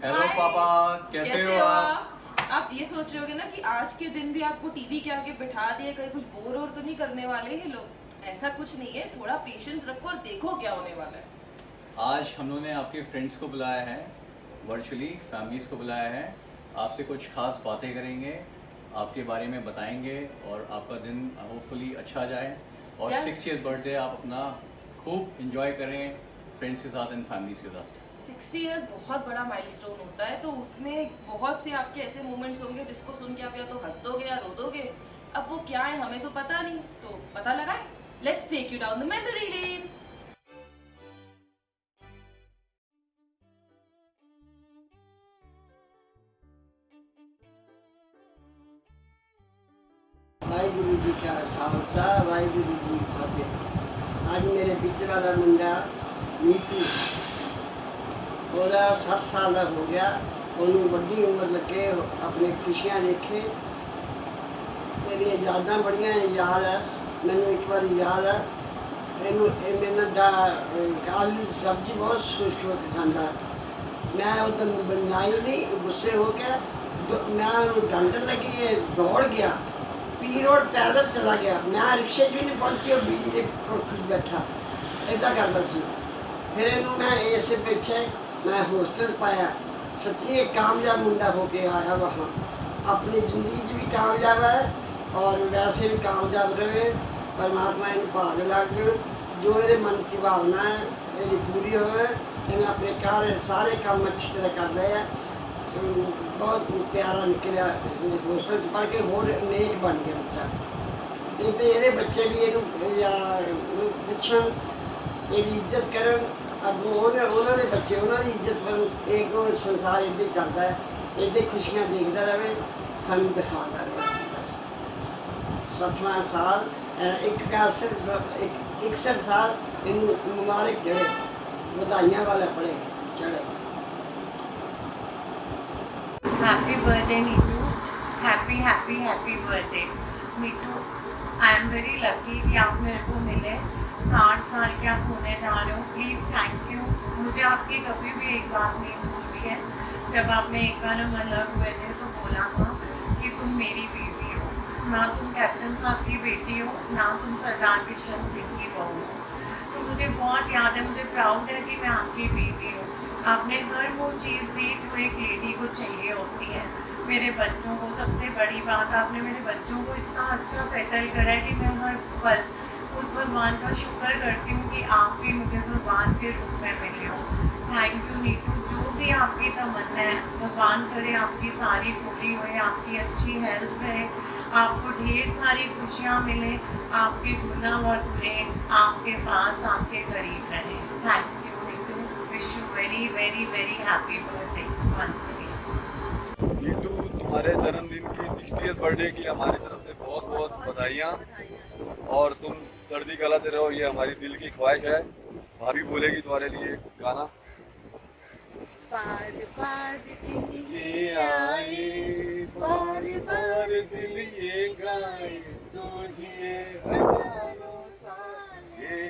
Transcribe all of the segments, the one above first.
Hello hi, पापा, कैसे हो आप? आप ये सोच रहे होगे ना कि आज के दिन भी आपको टीवी के आगे बिठा दिए, कहीं कुछ बोर और तो नहीं करने वाले ये लोग। ऐसा कुछ नहीं है, थोड़ा पेशेंस रखो और देखो क्या होने वाला है। आज हम लोगों ने आपके फ्रेंड्स को बुलाया है, वर्चुअली फैमिलीज को बुलाया है। आपसे कुछ खास बातें करेंगे, आपके बारे में बताएंगे और आपका दिन होपफुली अच्छा जाए। और यार 60th बर्थडे आप अपना खूब इंजॉय करें फ्रेंड्स के साथ एंड फैमिलीज के साथ। 60 इयर्स बहुत बड़ा माइलस्टोन होता है, तो उसमें बहुत से आपके ऐसे मोमेंट्स होंगे जिसको सुन के आप या तो हंस दोगे या रो दोगे। अब वो क्या है हमें तो पता नहीं, तो पता लगाए। Let's take you down the memory lane. Waheguru ji का खालसा वाहिगुरु जी की फतेह। आज मेरे पीछे वाला मुंडा नीतू ਉਹਦਾ 60 ਸਾਲ ਦਾ ਹੋ ਗਿਆ। ਉਹਨੂੰ ਵੱਡੀ ਉਮਰ ਲੱਗੇ, ਆਪਣੇ ਖੁਸ਼ੀਆਂ ਦੇਖੇ। ਇਹਦੀਆਂ ਯਾਦਾਂ ਬੜੀਆਂ ਯਾਦ ਹੈ ਮੈਨੂੰ। ਇੱਕ ਵਾਰੀ ਯਾਦ ਹੈ ਇਹ ਮੇਰੇ ਨਾਲ ਆਲੂ ਦੀ ਸਬਜ਼ੀ ਬਹੁਤ ਖੁਸ਼ ਹੋ ਕੇ ਖਾਂਦਾ। मैं उधर बनाई नहीं, गुस्से हो गया। मैं डंडन लगी, दौड़ गया, पी रोड पैदल चला गया। मैं रिक्शे भी नहीं पहुंची और बिजली खुश बैठा इदा करता सी। फिर इनू मैं ऐसे पीछे मैं हॉस्टल पाया। सच्ची एक कामयाब मुंडा होके आया वहाँ। अपनी जिंदगी भी कामयाब है और वैसे भी कामयाब रहे। परमात्मा इन भाग लग जो ये मन की भावना है ये पूरी होए। इन्हें अपने कार्य सारे काम अच्छी तरह कर रहे हैं। बहुत प्यारा निकलिया, हॉस्टल च पढ़ के होर नेक बन गया बच्चा। ये मेरे बच्चे भी इनू पुछन, इसकी इज्जत करन। अब उन्होंने बच्चे उन्होंने इज्जत करन। एक संसार इदा चलता है, इदा खुशियाँ देखता रहे, सानू दिखाता रहे। बस 60वां साल एक का सिर्फ 61 साल इन मुबारक चढ़े, बधाइयाँ वाले पड़े चढ़े। Happy birthday Neetu, happy happy happy birthday Neetu. I am very lucky कि आप मेरे को मिले। 60 साल के आप होने जा रहे हो, प्लीज़ थैंक यू। मुझे आपकी कभी भी एक बात नहीं भूलती है। जब आपने एक बार हम अलग हुए थे तो बोला था कि तुम मेरी बेटी हो, ना तुम कैप्टन साहब की बेटी हो, ना तुम सरदार किशन सिंह की बहू हो। तो मुझे बहुत याद है, मुझे प्राउड है कि मैं आपकी बेटी हूँ। आपने हर वो चीज़ दी जो एक लेडी को चाहिए होती है। मेरे बच्चों को, सबसे बड़ी बात, आपने मेरे बच्चों को इतना अच्छा सेटल करा है कि मैं हर पल उस भगवान का शुक्र करती हूँ कि आप भी मुझे भगवान के रूप में मिले हो। Thank you Neetu. जो भी आपकी तमन्ना है भगवान करे आपकी सारी पूरी होए, आपकी अच्छी हेल्थ रहे, आपको ढेर सारी खुशियाँ मिले, आपके गुनाह और बुरे आपके पास आपके करीब रहे। Thank you Neetu. Wish you very very very happy birthday once again. Neetu, तुम्हारे जन्मदिन की 60th बर्थडे की हमारी तरफ से बहुत बहुत बधाइयाँ। और तुम चढ़ती कलाते रहो, ये हमारी दिल की ख्वाहिश है। भाभी बोलेगी तुम्हारे लिए गाना। बार बार दिल ये आए, बार बार दिल ये गाए, तुझे हजारों साल ये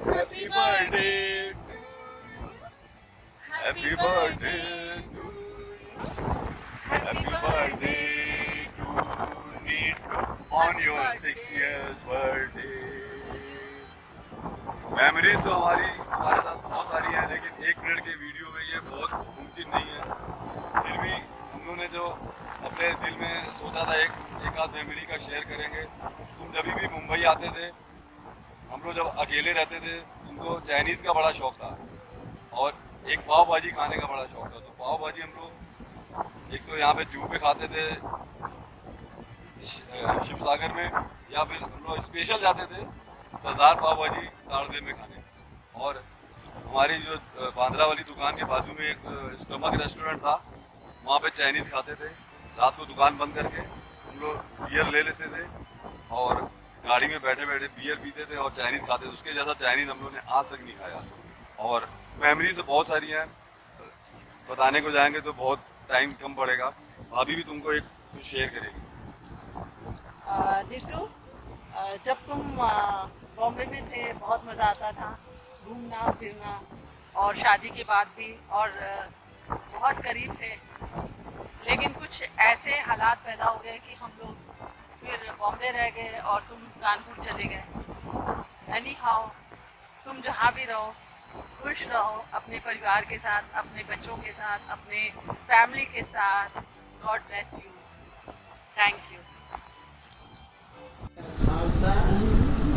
happy birthday, happy birthday, happy birthday to Neetu on your 60th birthday. Memories तो हमारे साथ बहुत सारी हैं, लेकिन 1 मिनट के वीडियो में ये बहुत मुमकिन नहीं है। फिर भी हम लोगों ने जो अपने दिल में सोचा था एक आध मेमोरी का शेयर करेंगे। तुम जब भी मुंबई आते थे, हम लोग जब अकेले रहते थे, तुमको चाइनीज़ का बड़ा शौक था और एक पाव भाजी खाने का बड़ा शौक था। तो पाव भाजी हम लोग एक तो यहाँ पे जू पे खाते थे शिव सागर में, या फिर हम लोग स्पेशल जाते थे सरदार पाव भाजी ताड़देव में खाने। और हमारी जो बांद्रा वाली दुकान के बाजू में एक स्टमक रेस्टोरेंट था, वहाँ पे चाइनीज़ खाते थे। रात को दुकान बंद करके हम लोग बियर ले लेते थे और गाड़ी में बैठे बैठे बियर पीते थे और चाइनीज़ खाते थे। उसके जैसा चाइनीज़ हम लोग ने आज तक नहीं खाया। और मेमोरीज तो बहुत सारी हैं, बताने को जाएंगे तो बहुत टाइम कम पड़ेगा। भाभी भी तुमको एक कुछ शेयर करेगी। नीतू, जब तुम बॉम्बे में थे बहुत मज़ा आता था, घूमना फिरना। और शादी के बाद भी, और बहुत करीब थे, लेकिन कुछ ऐसे हालात पैदा हो गए कि हम लोग फिर बॉम्बे रह गए और तुम कानपुर चले गए। एनी हाउ, तुम जहाँ भी रहो खुश रहो, अपने परिवार के साथ, अपने बच्चों के साथ, अपने फैमिली के साथ। God bless you. Thank you.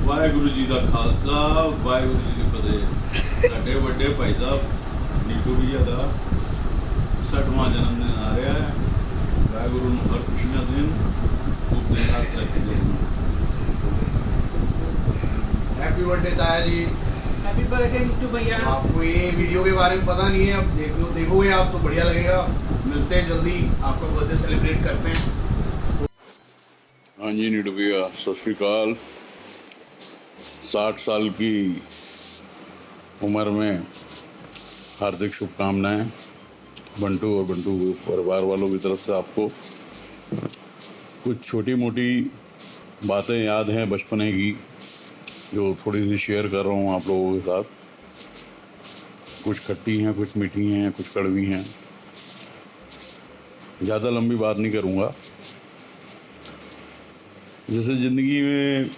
Waheguru ji ਦਾ ਖਾਲਸਾ ਵਾਹਿਗੁਰੂ ਜੀ ਕੀ ਫਤਿਹ। ਸਾਡੇ ਵੱਡੇ ਭਾਈ ਸਾਹਿਬ ਨੀਟੂ ਭਈਆ ਦਾ 60ਵਾਂ ਜਨਮ ਦਿਨ ਆ ਰਿਹਾ ਹੈ। ਵਾਹਿਗੁਰੂ ਨੂੰ ਹਰ ਖੁਸ਼ੀਆਂ ਦੇਣ, ਖੂਬ ਦਿਨ ਰਾਤ ਰੱਖੇ। हैप्पी बर्थडे ताया जी। हैप्पी बर्थडे नीटू भैया। आपको ये वीडियो के बारे में पता नहीं है, अब देखोगे आप तो बढ़िया लगेगा। मिलते हैं जल्दी, आपका बर्थडे सेलिब्रेट करते हैं। हाँ जी नीटू भैया सत श्री अकाल। 60 साल की उम्र में हार्दिक शुभकामनाएं बंटू और बंटू परिवार वालों की तरफ से। आपको कुछ छोटी मोटी बातें याद हैं बचपने की, जो थोड़ी सी शेयर कर रहा हूँ आप लोगों के साथ। कुछ खट्टी हैं, कुछ मीठी हैं, कुछ कड़वी हैं। ज़्यादा लंबी बात नहीं करूँगा। जैसे ज़िंदगी में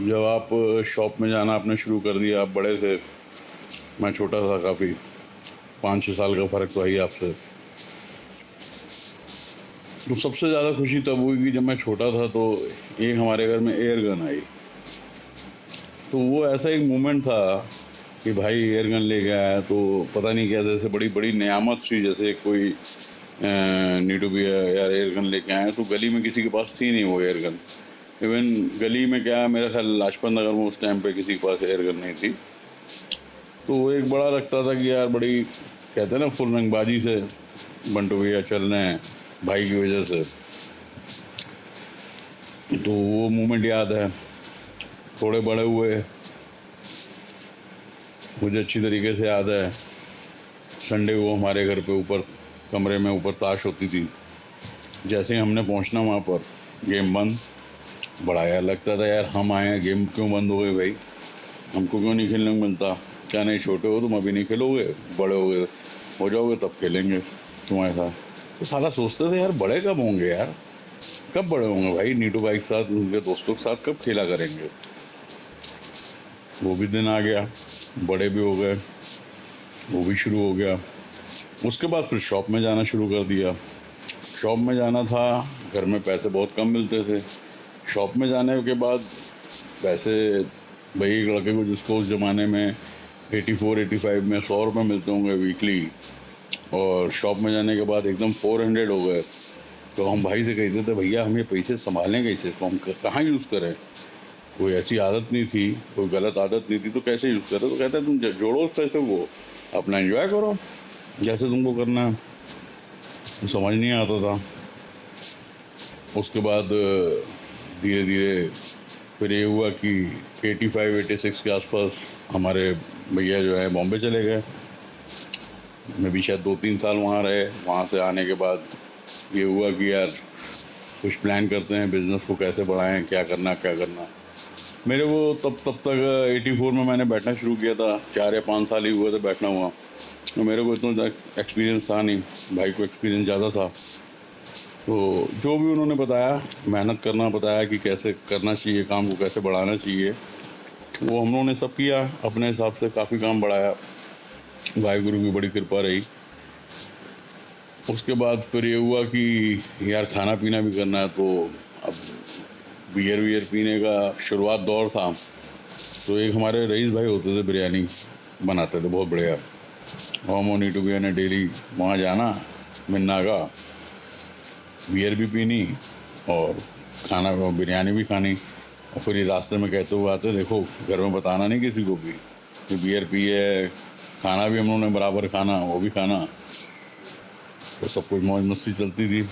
जब आप शॉप में जाना आपने शुरू कर दिया, आप बड़े थे, मैं छोटा था काफ़ी, 5-6 साल का फ़र्क तो है ही आपसे। तो सबसे ज़्यादा खुशी तब हुई कि जब मैं छोटा था तो एक हमारे घर में एयर गन आई। तो वो ऐसा एक मोमेंट था कि भाई एयर गन ले गया है, तो पता नहीं क्या, जैसे बड़ी बड़ी नियामत सी, जैसे कोई नीटू भी यार एयर गन लेके आए। तो गली में किसी के पास थी नहीं वो एयर गन। इवन गली में क्या, मेरा ख्याल लाजपत नगर में उस टाइम पे किसी के पास एयर गन नहीं थी। तो वो एक बड़ा लगता था कि यार बड़ी, कहते हैं ना, फुल रंगबाजी से बंटू भैया चल रहे हैं भाई की वजह से। तो वो मोमेंट याद है। थोड़े बड़े हुए, मुझे अच्छी तरीके से याद है, संडे को हमारे घर पे ऊपर कमरे में ऊपर ताश होती थी। जैसे ही हमने पहुंचना वहाँ पर गेम बंद। बड़ा यार लगता था, यार हम आए हैं, गेम क्यों बंद हो गए भाई, हमको क्यों नहीं खेलने को मिलता। क्या नहीं, छोटे हो तुम, अभी नहीं खेलोगे, बड़े हो जाओगे तब खेलेंगे तुम, ऐसा। तो साला सोचते थे यार बड़े कब होंगे, यार कब बड़े होंगे भाई, नीटू भाई के साथ, उनके दोस्तों के साथ कब खेला करेंगे। वो भी दिन आ गया, बड़े भी हो गए, वो भी शुरू हो गया। उसके बाद फिर शॉप में जाना शुरू कर दिया। शॉप में जाना था, घर में पैसे बहुत कम मिलते थे। शॉप में जाने के बाद पैसे, भाई एक लड़के को जिसको उस ज़माने में 84-85 में 100 रुपये मिलते होंगे वीकली, और शॉप में जाने के बाद एकदम 400 हो गए। तो हम भाई से कहते थे, भैया हम ये पैसे संभालें कैसे, तो हम कहाँ यूज़ करें। कोई ऐसी आदत नहीं थी, कोई गलत आदत नहीं थी, तो कैसे यूज़ करें। तो कहते तुम जोड़ो उस पैसे को, अपना एंजॉय करो जैसे तुमको करना है। तो समझ नहीं आता था। उसके बाद धीरे धीरे फिर ये हुआ कि 85-86 के आसपास हमारे भैया जो है बॉम्बे चले गए। मैं भी शायद 2-3 साल वहाँ रहे। वहाँ से आने के बाद ये हुआ कि यार कुछ प्लान करते हैं, बिज़नेस को कैसे बढ़ाएं, क्या करना। मेरे को तब तक 84 में मैंने बैठना शुरू किया था, 4 या 5 साल ही हुए थे बैठना हुआ। तो मेरे को इतना एक्सपीरियंस था नहीं, भाई को एक्सपीरियंस ज़्यादा था। तो जो भी उन्होंने बताया, मेहनत करना बताया कि कैसे करना चाहिए, काम को कैसे बढ़ाना चाहिए, वो हम लोगों ने सब किया। अपने हिसाब से काफ़ी काम बढ़ाया, वाहिगुरु की बड़ी कृपा रही। उसके बाद फिर ये हुआ कि यार खाना पीना भी करना है, तो अब बियर पीने का शुरुआत दौर था। तो एक हमारे रईस भाई होते थे, बिरयानी बनाते थे बहुत बढ़िया। हम नीटू भैया ने डेली वहाँ जाना, मिन्ना का, बियर भी पीनी और खाना बिरयानी भी खानी। और फिर ये रास्ते में कहते हुए आते, देखो घर में बताना नहीं किसी को भी कि बियर पी है, खाना भी हम लोगों ने बराबर खाना, वो भी खाना। तो सब कुछ मौज मस्ती चलती थी।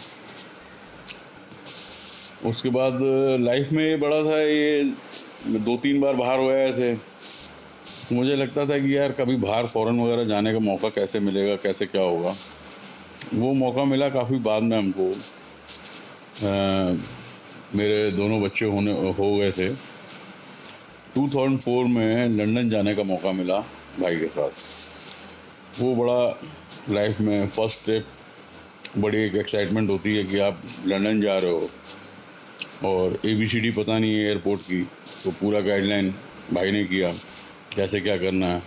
उसके बाद लाइफ में ये बड़ा था, ये 2-3 बार बाहर हो आए थे। मुझे लगता था कि यार कभी बाहर फ़ॉरेन वगैरह जाने का मौका कैसे मिलेगा, कैसे क्या होगा। वो मौका मिला काफ़ी बाद में हमको। मेरे दोनों बच्चे हो गए थे। 2004 में लंदन जाने का मौका मिला भाई के साथ। वो बड़ा लाइफ में फर्स्ट स्टेप, बड़ी एक एक्साइटमेंट होती है कि आप लंदन जा रहे हो और ABCD पता नहीं है एयरपोर्ट की, तो पूरा गाइडलाइन भाई ने किया कैसे क्या करना है।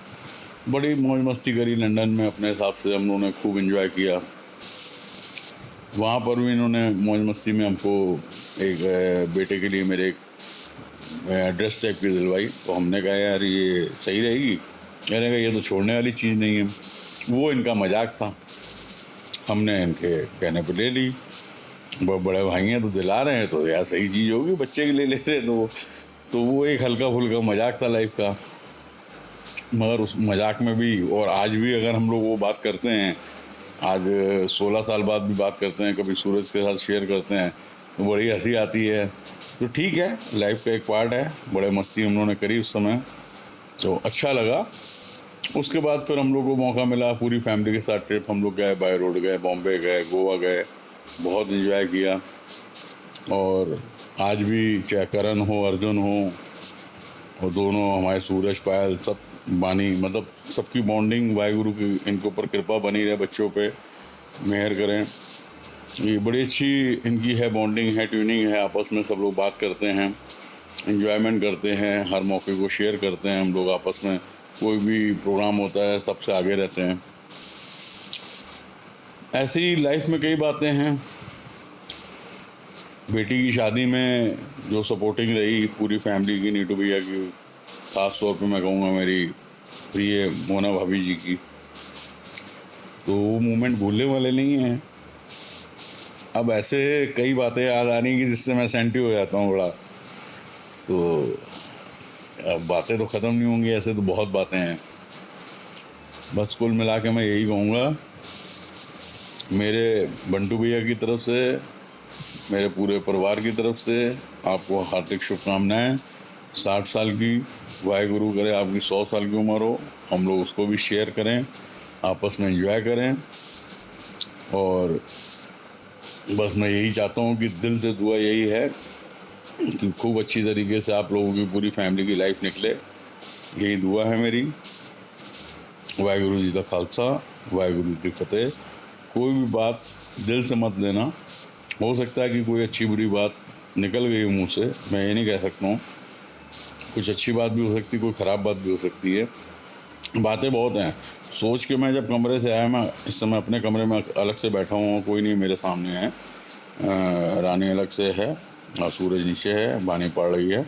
बड़ी मौज मस्ती करी लंदन में, अपने हिसाब से हम लोगों ने खूब एंजॉय किया। वहाँ पर भी इन्होंने मौज मस्ती में हमको एक बेटे के लिए मेरे एक ड्रेस टाइप की दिलवाई, तो हमने कहा यार ये सही रहेगी, मैंने कहा ये तो छोड़ने वाली चीज़ नहीं है। वो इनका मजाक था, हमने इनके कहने पर ले ली। बहुत बड़े भाई हैं तो दिला रहे हैं तो यार सही चीज़ होगी, बच्चे के लिए ले रहे तो वो एक हल्का फुल्का मजाक था लाइफ का। मगर उस मजाक में भी, और आज भी अगर हम लोग वो बात करते हैं, आज 16 साल बाद भी बात करते हैं, कभी सूरज के साथ शेयर करते हैं तो बड़ी हंसी आती है। तो ठीक है, लाइफ का एक पार्ट है। बड़े मस्ती हम लोगों ने करी उस समय, तो अच्छा लगा। उसके बाद फिर हम लोग को मौका मिला पूरी फैमिली के साथ ट्रिप, हम लोग गए, बाय रोड गए, बॉम्बे गए, गोवा गए, बहुत एंजॉय किया। और आज भी चाहे करण हो, अर्जुन हो, और दोनों हमारे सूरज, पायल, सब बानी, मतलब सबकी बॉन्डिंग वाहिगुरु की इनके ऊपर कृपा बनी रहे, बच्चों पे मेहर करें। ये बड़ी अच्छी इनकी है बॉन्डिंग है, ट्यूनिंग है, आपस में सब लोग बात करते हैं, एंजॉयमेंट करते हैं, हर मौके को शेयर करते हैं हम लोग आपस में। कोई भी प्रोग्राम होता है सबसे आगे रहते हैं। ऐसी ही लाइफ में कई बातें हैं। बेटी की शादी में जो सपोर्टिंग रही पूरी फैमिली की, नीटू भैया की, ख़ास तौर पे मैं कहूँगा मेरी प्रिय मोना भाभी जी की, तो वो मोमेंट भूलने वाले नहीं हैं। अब ऐसे कई बातें याद आ रही कि जिससे मैं सेंटी हो जाता हूँ बड़ा। तो अब बातें तो ख़त्म नहीं होंगी, ऐसे तो बहुत बातें हैं। बस कुल मिला के मैं यही कहूँगा, मेरे बंटू भैया की तरफ से, मेरे पूरे परिवार की तरफ से आपको हार्दिक शुभकामनाएं। 60 साल की, वाहिगुरु करे आपकी 100 साल की उम्र हो, हम लोग उसको भी शेयर करें, आपस में एंजॉय करें। और बस मैं यही चाहता हूँ कि दिल से दुआ यही है कि खूब अच्छी तरीके से आप लोगों की पूरी फैमिली की लाइफ निकले, यही दुआ है मेरी। वाहिगुरु जी का खालसा, वाहिगुरु जी की फतेह। कोई भी बात दिल से मत लेना, हो सकता है कि कोई अच्छी बुरी बात निकल गई मुंह से, मैं ये नहीं कह सकता हूँ। कुछ अच्छी बात भी हो सकती है, कोई ख़राब बात भी हो सकती है। बातें बहुत हैं। सोच के मैं जब कमरे से आया, मैं इस समय अपने कमरे में अलग से बैठा हूँ, कोई नहीं मेरे सामने है। रानी अलग से है और सूरज नीचे है, बानी पड़ रही है,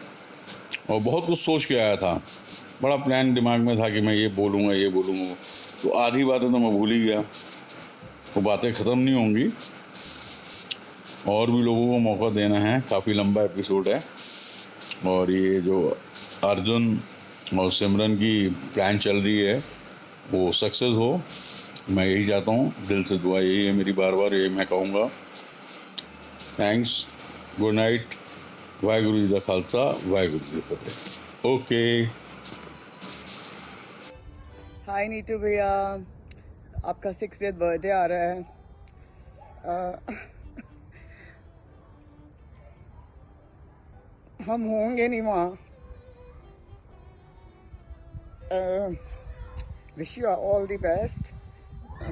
और बहुत कुछ सोच के आया था। बड़ा प्लान दिमाग में था कि मैं ये बोलूँगा, ये बोलूँगा, तो आधी बातें तो मैं भूल ही गया। वो बातें ख़त्म नहीं होंगी, और भी लोगों को मौका देना है। काफ़ी लंबा एपिसोड है, और ये जो अर्जुन और सिमरन की प्लान चल रही है वो सक्सेस हो, मैं यही चाहता हूँ। दिल से दुआ यही है मेरी, बार बार यही मैं कहूँगा। Thanks, good night, Waheguru ji का खालसा, वाहिगुरु जी की फतेह। ओके। हाय नीतू भैया, आपका 60th बर्थडे आ रहा है। हम होंगे नहीं वहाँ। Wish you all the best.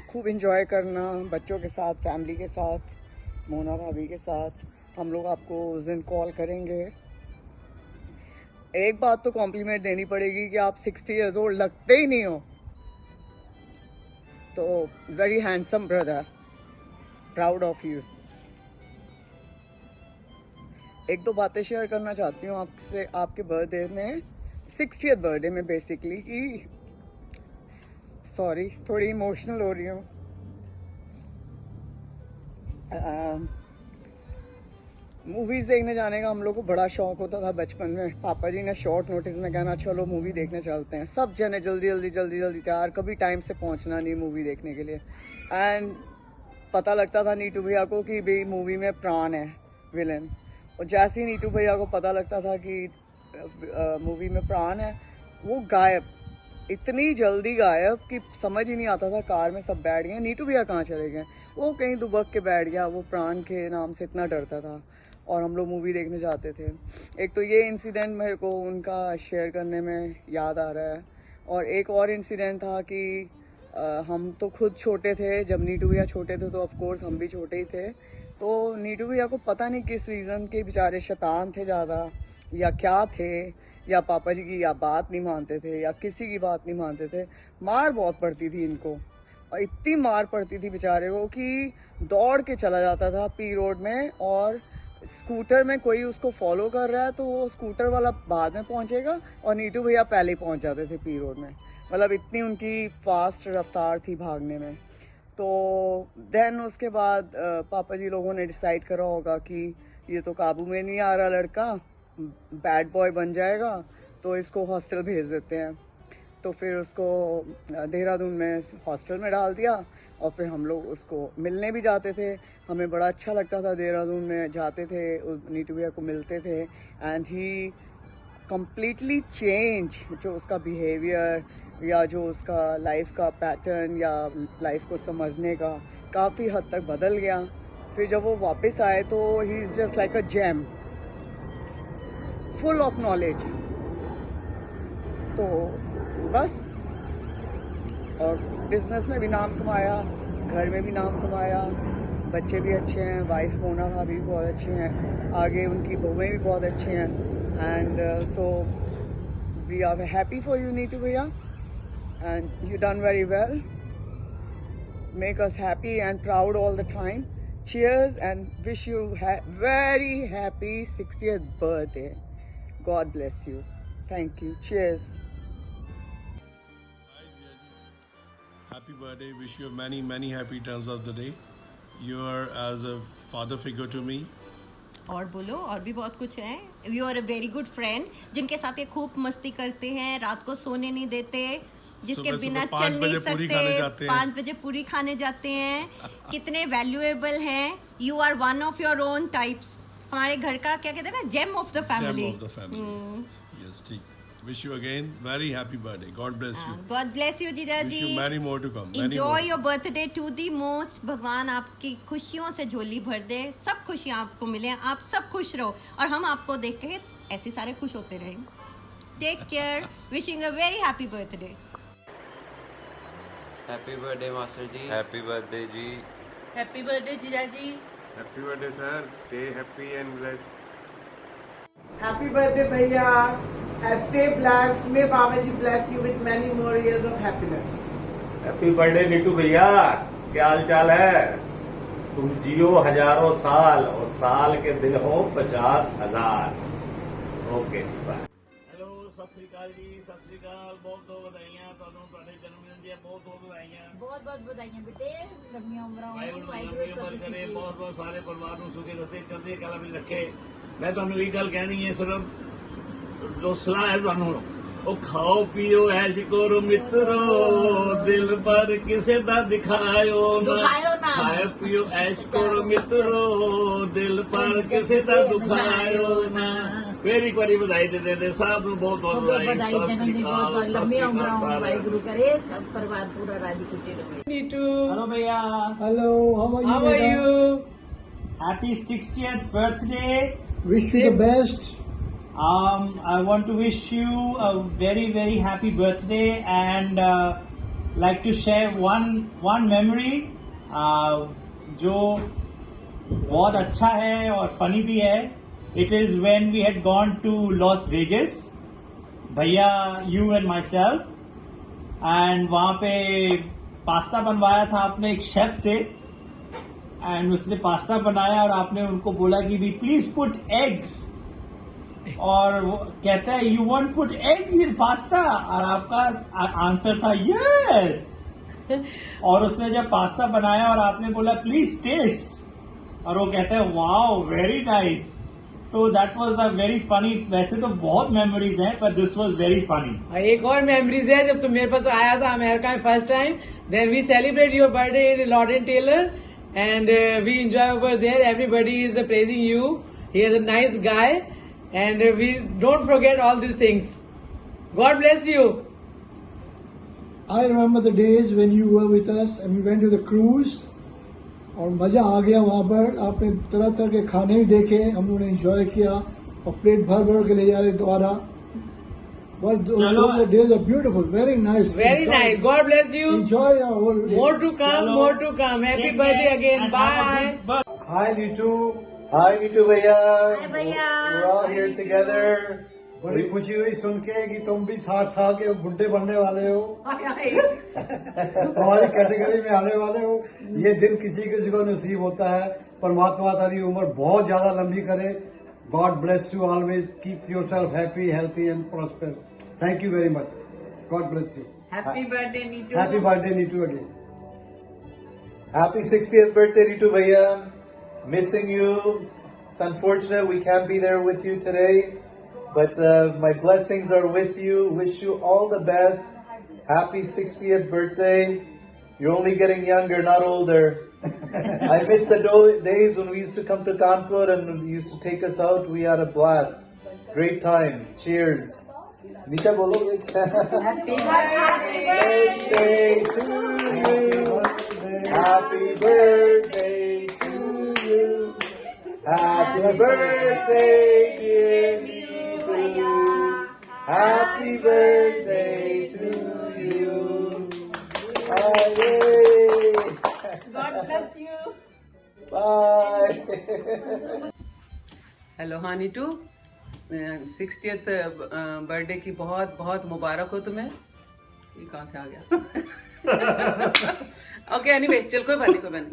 खूब एंजॉय करना बच्चों के साथ, फैमिली के साथ, मोना भाभी के साथ। हम लोग आपको उस दिन कॉल करेंगे। एक बात तो कॉम्प्लीमेंट देनी पड़ेगी कि आप 60 ईयर्स ओल्ड लगते ही नहीं हो। तो very handsome brother, proud of you. एक दो बातें शेयर करना चाहती हूँ आपसे, आपके बर्थडे में, 60th बर्थडे में बेसिकली, कि सॉरी थोड़ी इमोशनल हो रही हूँ। मूवीज़ देखने जाने का हम लोग को बड़ा शौक होता था बचपन में। पापा जी ने शॉर्ट नोटिस में कहना चलो मूवी देखने चलते हैं। सब जने जल्दी जल्दी जल्दी जल्दी तैयार, कभी टाइम से पहुंचना नहीं मूवी देखने के लिए। एंड पता लगता था नीटू भैया को कि भाई मूवी में प्राण है, विलन। और जैसे ही नीटू भैया को पता लगता था कि मूवी में प्राण है, वो गायब, इतनी जल्दी गायब कि समझ ही नहीं आता था। कार में सब बैठ गए, नीटू भैया कहाँ चले गए, वो कहीं दुबक के बैठ गया। वो प्राण के नाम से इतना डरता था, और हम लोग मूवी देखने जाते थे। एक तो ये इंसिडेंट मेरे को उनका शेयर करने में याद आ रहा है। और एक और इंसिडेंट था कि हम तो खुद छोटे थे, जब नीटू भैया छोटे थे तो ऑफ कोर्स हम भी छोटे ही थे। तो नीटू भैया को पता नहीं किस रीज़न के बेचारे शैतान थे ज़्यादा या क्या थे, या पापा जी की या बात नहीं मानते थे या किसी की बात नहीं मानते थे। मार बहुत पड़ती थी इनको, और इतनी मार पड़ती थी बेचारे को कि दौड़ के चला जाता था पी रोड में, और स्कूटर में कोई उसको फॉलो कर रहा है तो वो स्कूटर वाला बाद में पहुंचेगा और नीटू भैया पहले ही पहुंच जाते थे पी रोड में। मतलब इतनी उनकी फास्ट रफ्तार थी भागने में। तो देन उसके बाद पापा जी लोगों ने डिसाइड करा होगा कि ये तो काबू में नहीं आ रहा लड़का, बैड बॉय बन जाएगा, तो इसको हॉस्टल भेज देते हैं। तो फिर उसको देहरादून में हॉस्टल में डाल दिया, और फिर हम लोग उसको मिलने भी जाते थे। हमें बड़ा अच्छा लगता था, देहरादून में जाते थे, नीटू भैया को मिलते थे, एंड ही कम्प्लीटली चेंज, जो उसका बिहेवियर या जो उसका लाइफ का पैटर्न या लाइफ को समझने का काफ़ी हद तक बदल गया। फिर जब वो वापस आए तो he is just like a gem, full of knowledge. तो बस, और बिजनेस में भी नाम कमाया, घर में भी नाम कमाया, बच्चे भी अच्छे हैं, वाइफ मोना भाभी भी बहुत अच्छे हैं, आगे उनकी बहुएं भी बहुत अच्छे हैं। And so we are happy for you Neetu भैया, and you done very well, make us happy and proud all the time. Cheers and wish you very happy 60th birthday. God bless you. Thank you. Cheers. Happy birthday. Wish you many, many happy returns of the day. You are as a father figure to me. और बोलो, और भी बहुत कुछ है। You are a very good friend, जिनके साथ ये खूब मस्ती करते हैं, रात को सोने नहीं देते, जिसके बिना चल नहीं सकते, 5 बजे पूरी खाने जाते हैं, कितने वैल्यूएबल हैं। You are one of your own types, हमारे घर का क्या कहते हैं ना, gem of the family. Yes, ठीक। Wish you again very happy birthday. God bless you. God bless you, जीजा जी. Wish you many more to come. Enjoy your birthday to the most. भगवान आपकी खुशियों से झोली भर दे, सब खुशियाँ आपको मिले, आप सब खुश रहो, और हम आपको देख के ऐसे सारे खुश होते रहें। Take care. Wishing a very happy birthday. Happy birthday master ji. Happy birthday ji. Happy birthday जीजा ji. Happy birthday sir, stay happy and blessed. Happy birthday भैया, stay blessed, may Baba ji bless you with many more years of happiness. Happy birthday Neetu भैया, क्या हाल चाल है? तुम जियो हजारों साल और साल के दिन हो 50,000। Okay, bye. हेलो, सत श्री अकाल जी, सत श्री अकाल, बहुत बहुत बधाइयां ਤੁਹਾਨੂੰ ਤੁਹਾਡੇ ਜਨਮ ਦਿਨ ਦੀਆਂ ਬਹੁਤ ਬਹੁਤ ਬਧਾਈਆਂ। बहुत बहुत बधाइयां बेटे, लंबियां उम्रां होਣ, ਵਾਹਿਗੁਰੂ ਲੰਬੀ ਉਮਰ ਕਰੇ, ਬਹੁਤ ਬਹੁਤ ਸਾਰੇ ਪਰਿਵਾਰ ਨੂੰ ਸੁਖੀ ਰੱਖੇ, ਚੜ੍ਹਦੀ ਕਲਾ ਵਿੱਚ ਰੱਖੇ। ਮੈਂ ਤੁਹਾਨੂੰ ਇਹ ਗੱਲ ਕਹਿਣੀ ਹੈ, ਸਿਰਫ ਜੋ ਸਲਾਹ ਹੈ ਤੁਹਾਨੂੰ, ਉਹ ਖਾਓ ਪੀਓ ਐਸ਼ ਕਰੋ ਮਿੱਤਰੋ, ਦਿਲ ਪਰ ਕਿਸੇ ਦਾ ਦਿਖਾਇਓ ਨਾ, ਖਾਓ ਪੀਓ ਐਸ਼ ਕਰੋ ਮਿੱਤਰੋ, ਦਿਲ ਪਰ ਕਿਸੇ ਦਾ ਦੁਖਾਇਓ ਨਾ। फिर एक बारी बधाई दे देते साहब ਨੂੰ बहुत बहुत बधाई जन्म दिन बहुत बहुत लंबी उम्र हो, वाहिगुरु करे सब परिवार पूरा राजी खुशी रहे। नीटू, हेलो भैया। Hello, how are you? Happy 60th birthday. Wish you the best. I want to wish you a very very happy birthday and like to share one memory जो बहुत अच्छा है और फनी भी है। It is when we had gone to Las Vegas, भैया, you and myself, and वहाँ पे पास्ता बनवाया था आपने एक शेफ से, एंड उसने पास्ता बनाया और आपने उनको बोला कि भी प्लीज पुट एग्स, और वो कहता है you want put eggs in pasta, और आपका आंसर था यस, और उसने जब पास्ता बनाया और आपने बोला प्लीज टेस्ट, और वो कहता है वाओ वेरी नाइस। तो that was a very funny. वैसे तो बहुत मेमोरीज हैं, पर दिस वाज वेरी फनी। एक और मेमोरीज है, जब तुम मेरे पास आया था अमेरिका में first time, then we celebrate your birthday in Lord and Taylor, and we enjoy over there, everybody is praising you, he is a nice guy, and we don't forget all this things. God bless you. I remember the days when you were with us and we went to the cruise, और मज़ा आ गया वहाँ पर। आपने तरह तरह के खाने भी देखे, हम लोगों ने एंजॉय किया, और प्लेट भर भर के ले जा रहे दोबारा। But those days are beautiful, very nice. Very Enjoy. nice. God bless you. Enjoy your whole day. More to come, more to come. Happy birthday again. Bye. Hi Nitu. Hi Nitu भैया. Hi भैया. We're all here together. बड़ी खुशी हुई सुन के कि तुम भी 60 साल के बुढ़े बनने वाले हो, हमारी कैटेगरी में आने वाले हो। ये दिन किसी किसी को नसीब होता है। परमात्मा तारी उम्र बहुत ज्यादा लंबी करे। God bless you always. Keep yourself happy, healthy and prosperous. Thank you very much. God bless you. Happy birthday, Neetu. Happy birthday, Neetu, again. Happy 60th birthday Nitu भैया. Missing you. It's unfortunate we can't be there with you today. But my blessings are with you. Wish you all the best. Happy 60th birthday. You're only getting younger, not older. I miss the days when we used to come to Kanpur and you used to take us out. We had a blast. Great time. Cheers. Nisha bolo. Happy birthday to you. Happy birthday to you. Happy birthday, dear Neetu. Happy birthday to you. God bless you. Bye. Hello हाँ Neetu, 60th birthday की बहुत बहुत मुबारक हो तुम्हें। ये कहाँ से आ गया? ओके एनीवे, चल कोई बात नहीं।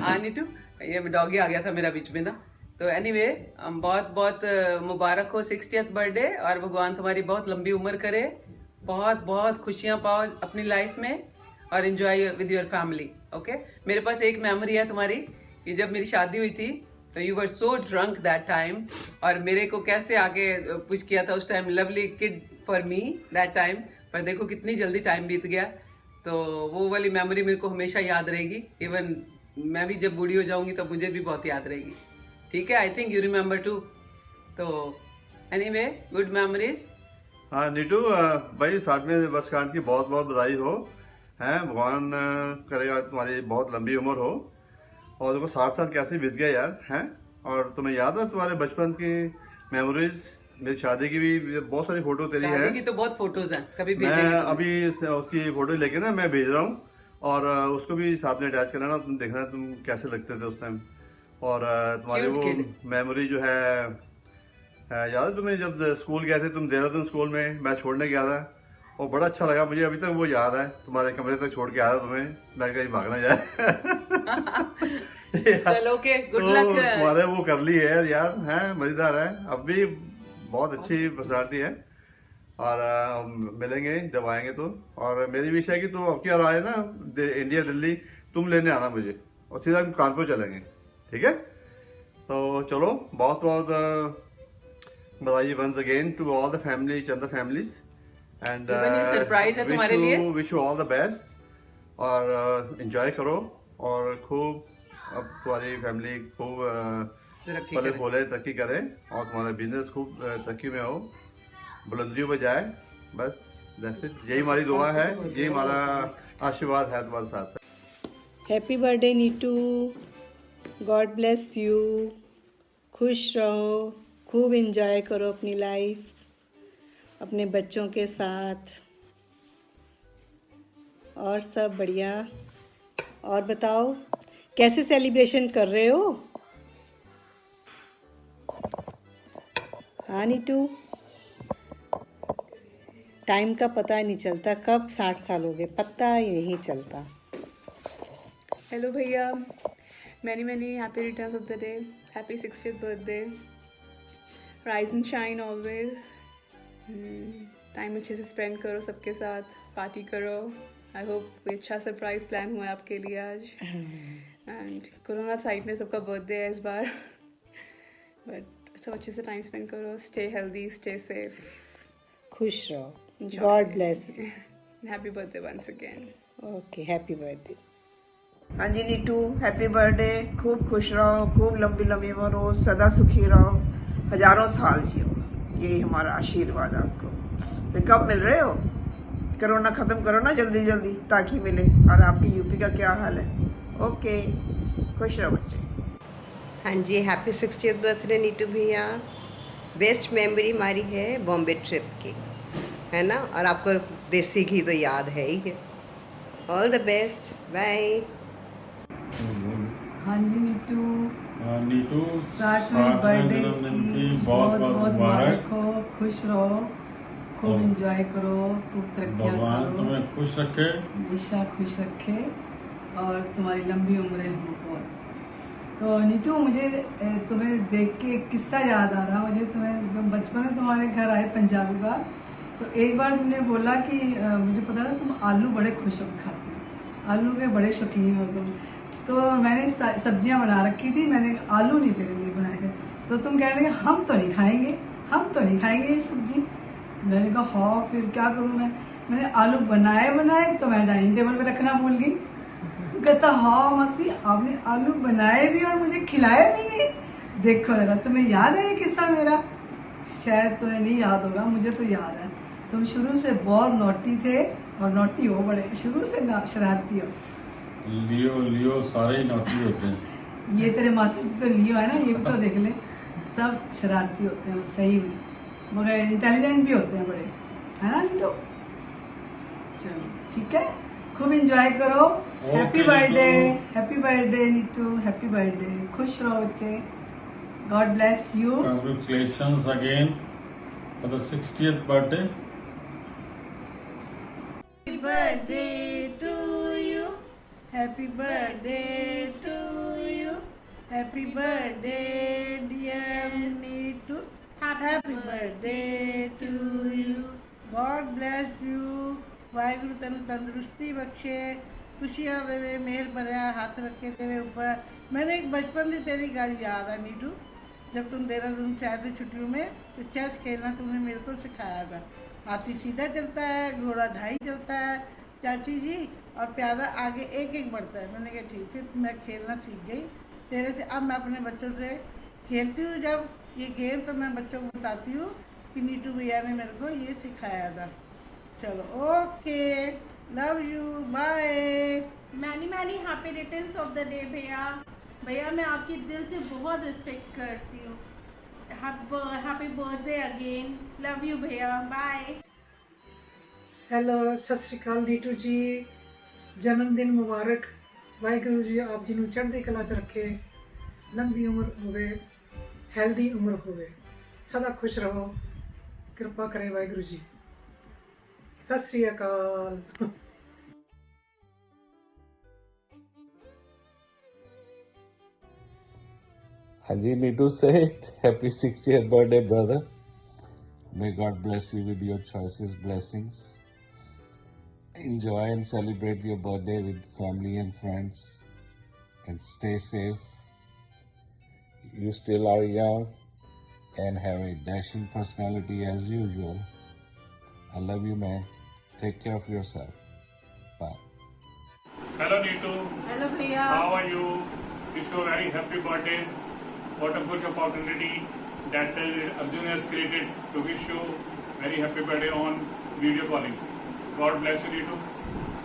हाँ नीटू, ये डॉगी आ गया था मेरा बीच में ना। तो एनीवे बहुत बहुत मुबारक हो 60th बर्थडे, और भगवान तुम्हारी बहुत लंबी उम्र करे, बहुत बहुत खुशियाँ पाओ अपनी लाइफ में, और enjoy with your family. Okay, मेरे पास एक मेमोरी है तुम्हारी कि जब मेरी शादी हुई थी तो you were so drunk that time, और मेरे को कैसे आके पुश किया था उस time, lovely kid for me that time. पर देखो कितनी जल्दी टाइम बीत गया। तो वो वाली मेमोरी मेरे को हमेशा याद रहेगी। इवन मैं भी जब बूढ़ी हो जाऊंगी तो मुझे भी बहुत याद रहेगी। ठीक है, I think you remember too. तो एनीवे, गुड मेमोरीज। हाँ नीटू भाई, 60वें वर्षगांठ की बहुत बहुत बधाई हो। हैं, भगवान करेगा तुम्हारी बहुत लंबी उम्र हो। और देखो 60 साल कैसे बीत गया यार, हैं। और तुम्हें याद है तुम्हारे बचपन की मेमोरीज? मेरी शादी की भी बहुत सारी फोटो तेरी है। शादी की तो बहुत फोटोज हैं, कभी भेजेंगे। मैं अभी उसकी फोटो लेके ना मैं भेज रहा हूँ, और उसको भी साथ में अटैच करना, तुम देखना तुम कैसे लगते थे उस टाइम। और तुम्हारी वो मेमोरी जो है याद है तुम्हें, जब स्कूल गए थे तुम देहरादून स्कूल में, मैं छोड़ने गया था, और बड़ा अच्छा लगा मुझे। अभी तक वो याद है, तुम्हारे कमरे तक छोड़ के आया था तुम्हें, मैं कहीं भागना जाए। चलो ओके, गुड लक। तुम्हारे वो कर ली है यार, हैं, मजेदार है। अब भी बहुत अच्छी पर्सनालिटी है, और मिलेंगे जब आएंगे तो। और मेरी विश है कि तुम अब क्या आए ना इंडिया दिल्ली, तुम लेने आना मुझे, और सीधा हम कानपुर चलेंगे। ठीक है, तो चलो, बहुत बहुत बधाई once again to all the family, Chanda families, and surprise है तुम्हारे लिए। Wish you all the best, और एंजॉय करो, और खूब अब तुम्हारी फैमिली खूब फले फूले तरक्की करे, और तुम्हारा बिजनेस खूब तरक्की में हो, बुलंदियों पे जाए। बस दैट्स इट, यही हमारी दुआ है, यही हमारा आशीर्वाद है तुम्हारे साथ। Happy birthday Neetu, God bless you, खुश रहो, खूब एंजॉय करो अपनी लाइफ अपने बच्चों के साथ, और सब बढ़िया। और बताओ कैसे सेलिब्रेशन कर रहे हो? हाँ नीटू, टाइम का पता ही नहीं चलता, कब 60 साल हो गए पता ही नहीं चलता। हेलो भैया, many many happy returns of the day, happy 60th birthday, rise and shine always. Time अच्छे से स्पेंड करो सबके साथ, पार्टी करो। आई होप कोई अच्छा सरप्राइज प्लान हुआ है आपके लिए आज। एंड कोरोना साइड में सबका बर्थडे है इस बार, बट सब अच्छे से टाइम स्पेंड करो, स्टे हेल्दी, स्टे सेफ, खुश रहो, God bless you, happy birthday once again. Okay, happy birthday. हाँ जी नीटू, हैप्पी बर्थडे, खूब खुश रहो, खूब लंबी लंबी उम्र हो, सदा सुखी रहो, हजारों साल जियो, यही हमारा आशीर्वाद आपको। फिर कब मिल रहे हो? कोरोना ख़त्म करो ना जल्दी जल्दी ताकि मिले। और आपकी यूपी का क्या हाल है? ओके, खुश रहो बच्चे। हाँ जी, हैप्पी 60th बर्थडे नीटू भैया, बेस्ट मेमोरी हमारी है बॉम्बे ट्रिप की, है ना, और आपको देसी घी तो याद है ही है। All the best, bye. हाँ जी नीतू, नीतू सातवें बर्थडे की बहुत बहुत मुबारक हो, खुश रहो, खूब एंजॉय करो, खूब तरक्कियाँ भगवान करो, तुम्हें खुश रखे, हमेशा खुश रखे और तुम्हारी लंबी उम्रें हो बहुत। तो नीतू, मुझे तुम्हें देख के एक किस्सा याद आ रहा, मुझे तुम्हें जब बचपन में तुम्हारे घर आए पंजाबी बार, तो एक बार तुमने बोला कि मुझे पता था तुम आलू बड़े खुश होकर खाते हो, आलू के बड़े शौकीन हो तुम। तो मैंने सब्जियां बना रखी थी, मैंने आलू नहीं तेरे लिए बनाए थे, तो तुम कह रहे हम तो नहीं खाएंगे, हम तो नहीं खाएंगे ये सब्जी। मैंने कहा हाँ फिर क्या करूँ मैंने आलू बनाए तो मैं डाइनिंग टेबल पे रखना भूल गई। तो कहता हाँ मासी आपने आलू बनाए भी और मुझे खिलाए भी नहीं। देखो जरा, तुम्हें याद है ये किस्सा मेरा? शायद तुम्हें नहीं याद होगा, मुझे तो याद है। तुम शुरू से बहुत नोटी थे और नोटी हो बड़े, शुरू से शरारती हो। लियो सारे ही नौटी होते हैं। ये तेरे मास्टर जी तो लियो है ना, ये भी तो देख ले, सब शरारती होते हैं सही में, मगर इंटेलिजेंट भी होते हैं बड़े, है ना नीटू? चलो ठीक है, खूब एंजॉय करो। Happy birthday Neetu, happy birthday, खुश रहो बच्चे, God bless you. Congratulations again for the 60th birthday. Happy birthday to you, happy birthday to you, happy birthday dear Neetu, happy birthday to you, God bless you, Waheguru तन तंदुरुस्ती बख्शे, खुशियाँ देवे, मेहर भरा हाथ रखे तेरे ऊपर। मैंने एक बचपन से तेरी गल याद है नीटू, जब तुम देहरादून से आए थे छुट्टियों में, तो चेस खेलना तुमने मेरे को सिखाया था। हाथी सीधा चलता है, घोड़ा ढाई चलता है चाची जी, और प्यादा आगे एक एक बढ़ता है। मैंने कहा ठीक है, मैं खेलना सीख गई तेरे से। अब मैं अपने बच्चों से खेलती हूँ जब ये गेम, तो मैं बच्चों को बताती हूँ कि नीटू भैया ने मेरे को ये सिखाया था। चलो okay, love you, bye. Many happy returns of the day भैया। भैया मैं आपकी दिल से बहुत रिस्पेक्ट करती हूँ। Happy birthday again, love you भैया, बाय। हेलो, सत श्री अकाल नीटू जी, जन्मदिन मुबारक। वाहिगुरु जी आप जी नूं चढ़दी कला च रखे, लंबी उम्र होवे, हेल्दी उम्र होवे, सदा खुश रहो, कृपा करे वाहिगुरु जी। सत श्री अकाल। Haji Nitu said, happy 60th birthday, brother. May God bless you with your choices, blessings. Enjoy and celebrate your birthday with family and friends. And stay safe. You still are young and have a dashing personality as usual. I love you, man. Take care of yourself. Bye. Hello, Nitu. Hello, Priya. How are you? Wish you a very happy birthday. What a good opportunity that Arjun has created to wish you very happy birthday on video calling. God bless you, Nitu.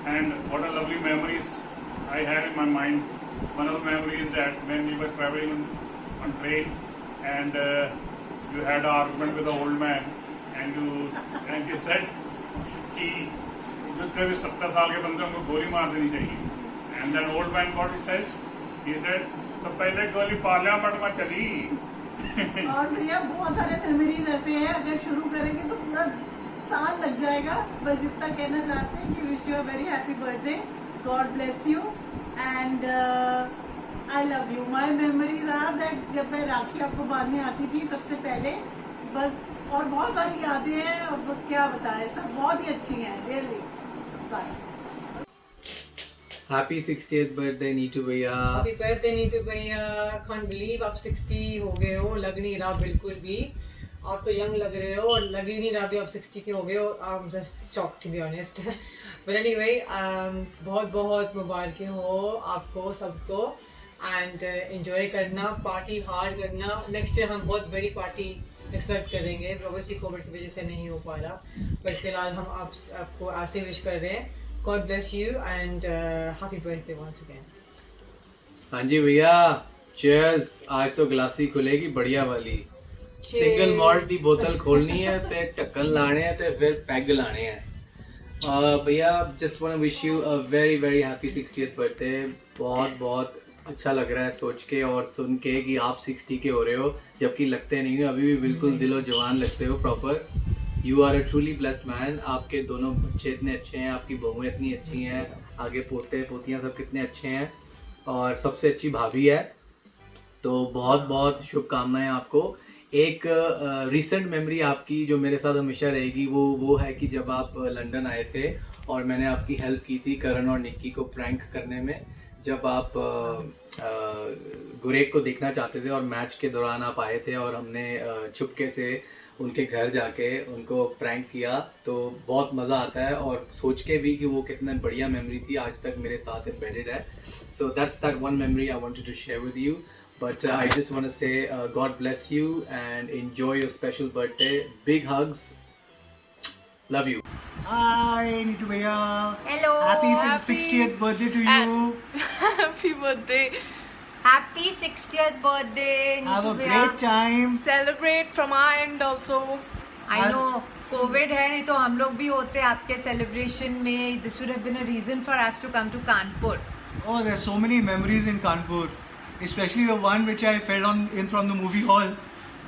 And what a lovely memories I have in my mind. One of the memories that when we were traveling on train and you had an argument with the old man and you said कि जितने भी 70 साल के बंदे उनको गोली मार देनी चाहिए. And then old man what he says? He said तो पहले गोली पार्लियामेंट में चली। और भैया बहुत सारे मेमोरीज ऐसे हैं, अगर शुरू करेंगे तो पूरा साल लग जाएगा। बस इतना कहना चाहते हैं कि wish you a very happy birthday, God bless you and I love you. My memories are that जब मैं राखी आपको बांधने आती थी सबसे पहले, बस, और बहुत सारी यादें हैं, अब क्या बताएं, सब बहुत ही अच्छी हैं, really. Bye. Happy 60th birthday Neetu भैया। हैप्पी बर्थडे नीटू भैया। कांट बिलीव आप 60 हो गए हो, लग नहीं रहा बिल्कुल भी, आप तो यंग लग रहे हो, और लग ही नहीं रहा भी आप 60 के हो गए हो। I am just shocked to be honest. But anyway, बहुत बहुत मुबारकें हो आपको सबको, एंड एंजॉय करना, पार्टी हार्ड करना। नेक्स्ट ईयर हम बहुत बड़ी पार्टी एक्सपेक्ट करेंगे, ऑब्वियसली कोविड की वजह से नहीं हो पा रहा, बट फिलहाल हम आपको ऐसे विश कर रहे हैं। God bless you and happy birthday once again. हाँ जी भैया, cheers। आज तो ग्लासी खुलेगी बढ़िया वाली। ਸਿੰਗਲ ਮਾਲਟ ਦੀ ਬੋਤਲ ਖੋਲਣੀ ਹੈ ਤੇ ਢੱਕਣ ਲਾਣੇ ਹੈ ਤੇ ਫਿਰ ਪੈਗ ਲਾਣੇ ਹੈ। भैया just want to wish you a very very happy 60th birthday. बहुत बहुत अच्छा लग रहा है सोच के और सुन के कि आप 60 के हो रहे हो, जबकि लगते नहीं हो, अभी भी बिल्कुल दिलो जवान लगते हो proper. You are a truly blessed man. आपके दोनों बच्चे इतने अच्छे हैं, आपकी बहुएं इतनी अच्छी हैं, आगे पोते पोतियाँ सब कितने अच्छे हैं और सबसे अच्छी भाभी है। तो बहुत बहुत शुभकामनाएं आपको। एक रिसेंट मेमोरी आपकी जो मेरे साथ हमेशा रहेगी वो है कि जब आप लंदन आए थे और मैंने आपकी हेल्प की थी करण और निक्की को प्रैंक करने में। जब आप गुरेक को देखना चाहते थे और मैच के दौरान आप आए थे और हमने चुपके से उनके घर जाके उनको प्रैंक किया, तो बहुत मज़ा आता है और सोच के भी कि वो कितना बढ़िया मेमोरी थी, आज तक मेरे साथ एम्बेडेड है। So that's that one memory I wanted to share with you. But I just want to say God bless you and enjoy your special birthday. Big hugs. Love you. Hi, Neetu Bhaiya. Hello. Happy 60th birthday to you. Happy birthday. Happy 60th birthday. Have a Neetu Bhaiya. great time. Celebrate from our end also. I know COVID है, नहीं तो हम लोग भी होते आपके celebration में. This would have been a reason for us to come to Kanpur. Oh, there's so many memories in Kanpur. Especially the one which I fell in from the movie hall.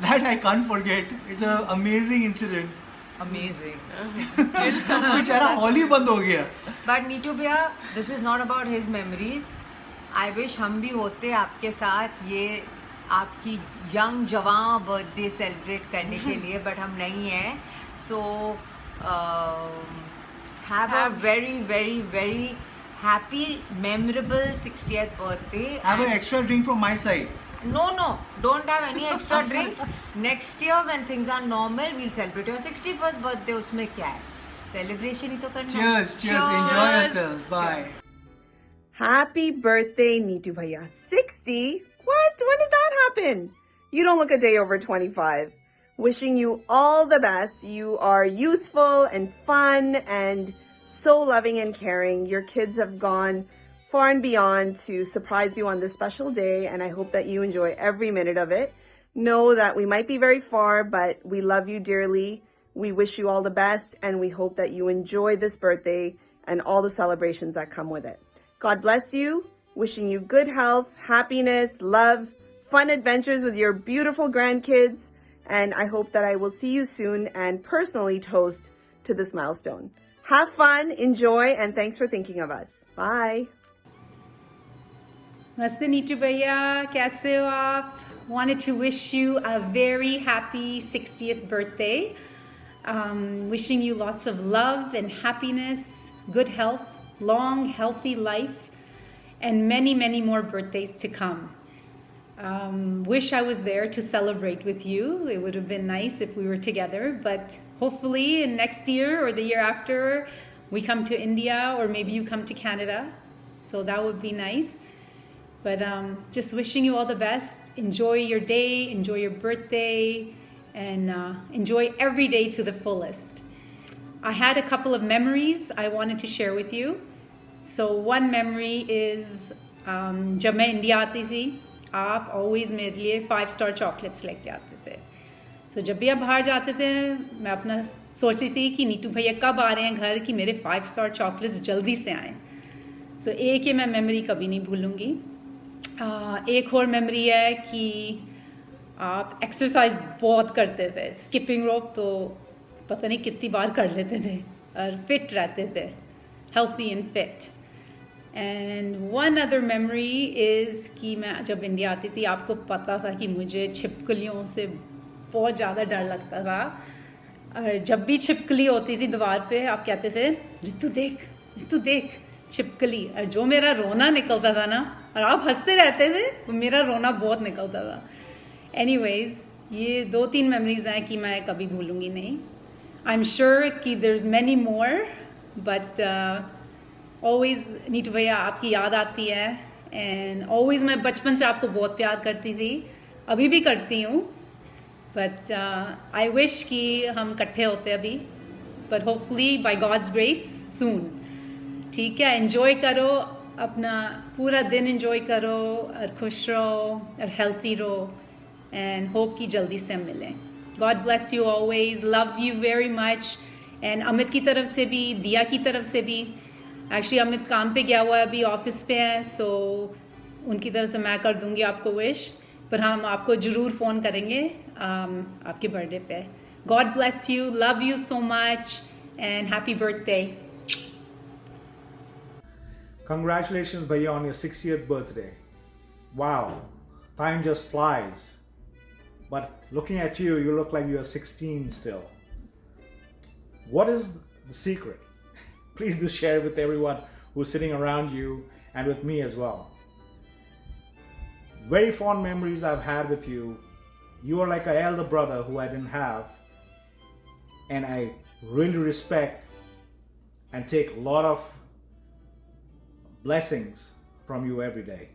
That I can't forget. It's an amazing incident. Amazing. बेचारा hall ही बंद हो गया। But Neetu भैया, this is not about his memories. I wish हम भी होते आपके साथ ये आपकी यंग जवान बर्थडे सेलिब्रेट करने के लिए, बट हम नहीं हैं। So have a very very very happy memorable 60th birthday. Have an extra drink from my side. No, don't have any extra drinks. Next year when things are normal, we'll celebrate your 61st birthday. उसमें क्या है? Celebration ही तो करना है। Cheers. Enjoy yourself. Bye. Happy birthday, Neetu Bhaiya. 60? What? When did that happen? You don't look a day over 25. Wishing you all the best. You are youthful and fun and so loving and caring. Your kids have gone far and beyond to surprise you on this special day, and I hope that you enjoy every minute of it. Know that we might be very far, but we love you dearly. We wish you all the best, and we hope that you enjoy this birthday and all the celebrations that come with it. God bless you. Wishing you good health, happiness, love, fun adventures with your beautiful grandkids, and I hope that I will see you soon and personally toast to this milestone. Have fun, enjoy, and thanks for thinking of us. Bye. नमस्ते नीतू भैया, कैसे हो आप? Wanted to wish you a very happy 60th birthday. Wishing you lots of love and happiness, good health, long healthy life, and many many more birthdays to come. Wish I was there to celebrate with you. It would have been nice if we were together, but hopefully in next year or the year after we come to India, or maybe you come to Canada, so that would be nice. But just wishing you all the best. Enjoy your day, enjoy your birthday, and enjoy every day to the fullest. I had a couple of memories I wanted to share with you. So one memory is जब मैं India आती थी, आप always मेरे लिए 5-star chocolates लेके आते थे। सो जब भी आप बाहर जाते थे, मैं अपना सोचती थी कि नीतू भैया कब आ रहे हैं घर कि मेरे 5-star चॉकलेट्स जल्दी से आएँ। सो एक ये मैं मेमोरी कभी नहीं भूलूँगी। एक और मेमोरी है कि आप एक्सरसाइज बहुत करते थे, स्किपिंग रोप तो पता नहीं कितनी बार कर लेते थे और फिट रहते थे, healthy and fit. And one other memory is कि मैं जब इंडिया आती थी, आपको पता था कि मुझे छिपकलियों से बहुत ज़्यादा डर लगता था, और जब भी छिपकली होती थी दीवार पे, आप कहते थे रितु देख छिपकली, और जो मेरा रोना निकलता था ना, और आप हंसते रहते थे, मेरा रोना बहुत निकलता था। एनीवेज, ये 2-3 मेमोरीज हैं कि मैं कभी भूलूँगी नहीं। आई एम श्योर कि there is many more, but always Neetu भैया आपकी याद आती है, एंड ऑलवेज मैं बचपन से आपको बहुत प्यार करती थी, अभी भी करती हूँ, बट आई विश कि हम इकट्ठे होते अभी, but hopefully by God's grace soon. ठीक है, एंजॉय करो, अपना पूरा दिन एंजॉय करो, और खुश रहो और हेल्थी रहो, एंड होप कि जल्दी से हम मिलें। God bless you always. Love you very much. And Amit की तरफ से भी, दिया की तरफ से भी. Actually अमित काम पे गया हुआ है, अभी ऑफिस पे है, so उनकी तरफ से मैं कर दूंगी आपको विश. पर हम आपको ज़रूर फ़ोन करेंगे आपके बर्थडे पे. God bless you. Love you so much. And happy birthday. Congratulations, Bhaiya, on your 60th birthday. Wow, time just flies. But looking at you, you look like you are 16 still. What is the secret? Please do share it with everyone who's sitting around you and with me as well. Very fond memories I've had with you. You are like an elder brother who I didn't have. And I really respect and take a lot of blessings from you every day.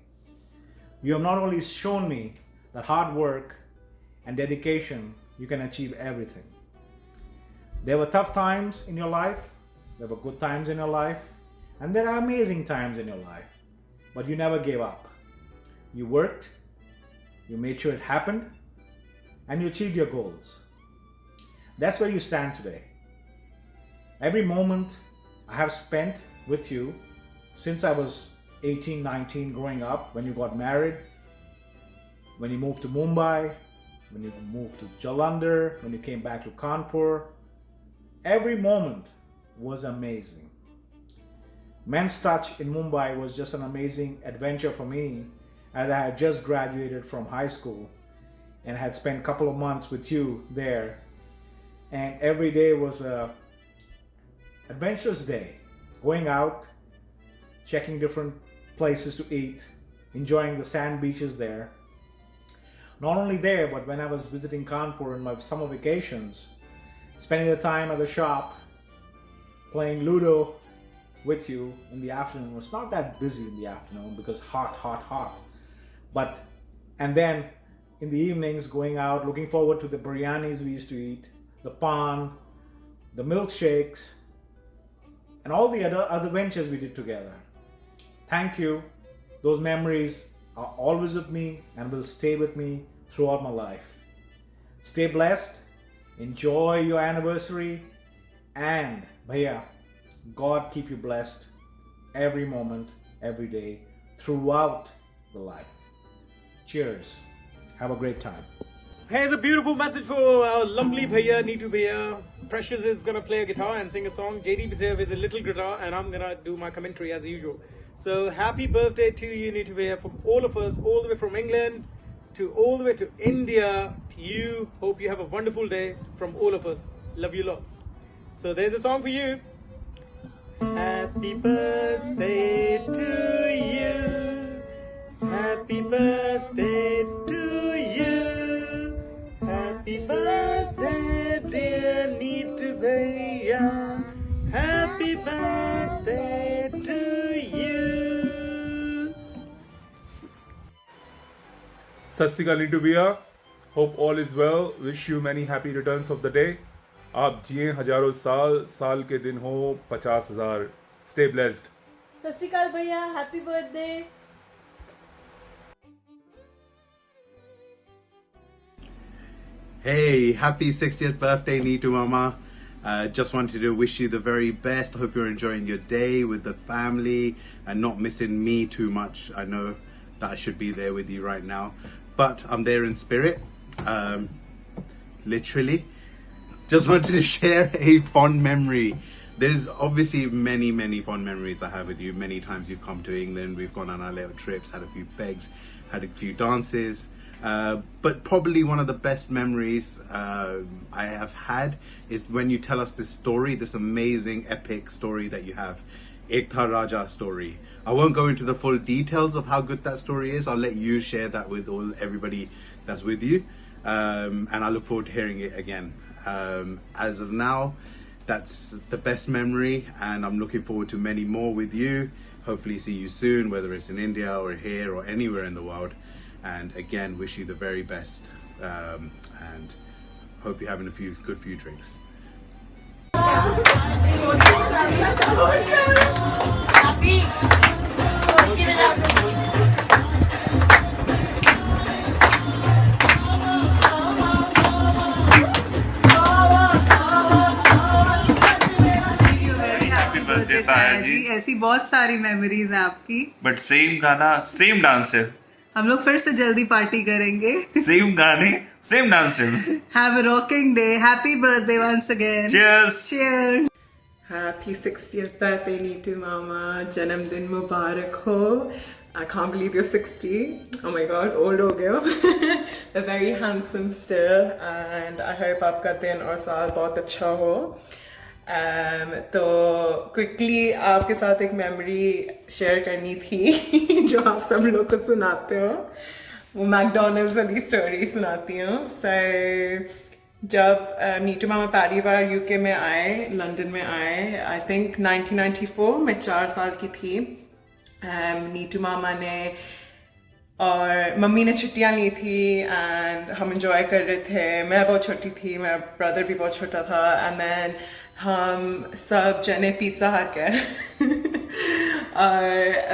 You have not only shown me that hard work and dedication, you can achieve everything. There were tough times in your life, there were good times in your life, and there are amazing times in your life, but you never gave up. You worked, you made sure it happened, and you achieved your goals. That's where you stand today. Every moment I have spent with you since I was 18, 19 growing up, when you got married, when you moved to Mumbai, when you moved to Jalandhar, when you came back to Kanpur, every moment was amazing. Men's Touch in Mumbai was just an amazing adventure for me, as I had just graduated from high school and had spent a couple of months with you there. And every day was a adventurous day, going out, checking different places to eat, enjoying the sand beaches there. Not only there, but when I was visiting Kanpur in my summer vacations, spending the time at the shop, playing Ludo with you in the afternoon. It was not that busy in the afternoon because hot. And then in the evenings, going out, looking forward to the biryanis we used to eat, the pan, the milkshakes, and all the other ventures we did together. Thank you. Those memories are always with me and will stay with me throughout my life. Stay blessed, enjoy your anniversary, and Bhaiya, God keep you blessed every moment, every day, throughout the life. Cheers. Have a great time. Here's a beautiful message for our lovely Bhaiya, Neetu Bhaiya. Precious is gonna play a guitar and sing a song. JD Bisev is a little guitar, and I'm gonna do my commentary as usual. So happy birthday to you, Neetu Bhaiya, from all of us, all the way from England to all the way to India. To you, hope you have a wonderful day from all of us. Love you lots. So there's a song for you. Happy birthday to you. Happy birthday to you. Happy birthday, dear Neetu Bhaiya. Happy birthday to you. सत श्री अकाल नीटू भैया, hope all is well. Wish you many happy returns of the day. आप जिए हजारों साल, साल के दिन हो 50,000. Stay blessed. सत श्री अकाल भैया, happy birthday. Hey, happy 60th birthday, Neetu Mama. Just wanted to wish you the very best. I hope you're enjoying your day with the family and not missing me too much. I know that I should be there with you right now, but I'm there in spirit, literally. Just wanted to share a fond memory. There's obviously many fond memories I have with you. Many times you've come to England, we've gone on our little trips, had a few pegs, had a few dances. But probably one of the best memories I have had is when you tell us this story, this amazing epic story that you have, Ek Tha Raja story. I won't go into the full details of how good that story is. I'll let you share that with everybody that's with you, and I look forward to hearing it again. As of now, that's the best memory, and I'm looking forward to many more with you. Hopefully see you soon, whether it's in India or here or anywhere in the world. And again, wish you the very best, and hope you're having a few drinks. बहुत सारी memories हैं आपकी, but same गाना same dance step, हम लोग फिर से जल्दी पार्टी करेंगे। सेम गाने same dance step. Have a rocking day. Happy birthday once again. Cheers. Cheers. Happy 60th birthday, Neetu Mama. Janamdin Mubarak ho. I can't believe you're 60. Oh my god, old ho gaye. A very handsome still, and I hope आपका दिन और साल बहुत अच्छा हो. तो quickly आपके साथ एक मेमोरी शेयर करनी थी जो आप सब लोग को सुनाते हो, वो मैकडोनल्ड्स वाली स्टोरी सुनाती हूँ। जब नीटू मामा पहली बार यूके में आए, लंदन में आए, आई थिंक 1994, मैं 4 साल की थी। नीटू मामा ने और मम्मी ने छुट्टियाँ ली थी एंड हम इंजॉय कर रहे थे। मैं बहुत छोटी थी, मेरा ब्रदर भी बहुत छोटा था, एंड देन हम सब जने पिज़्ज़ा हट गए और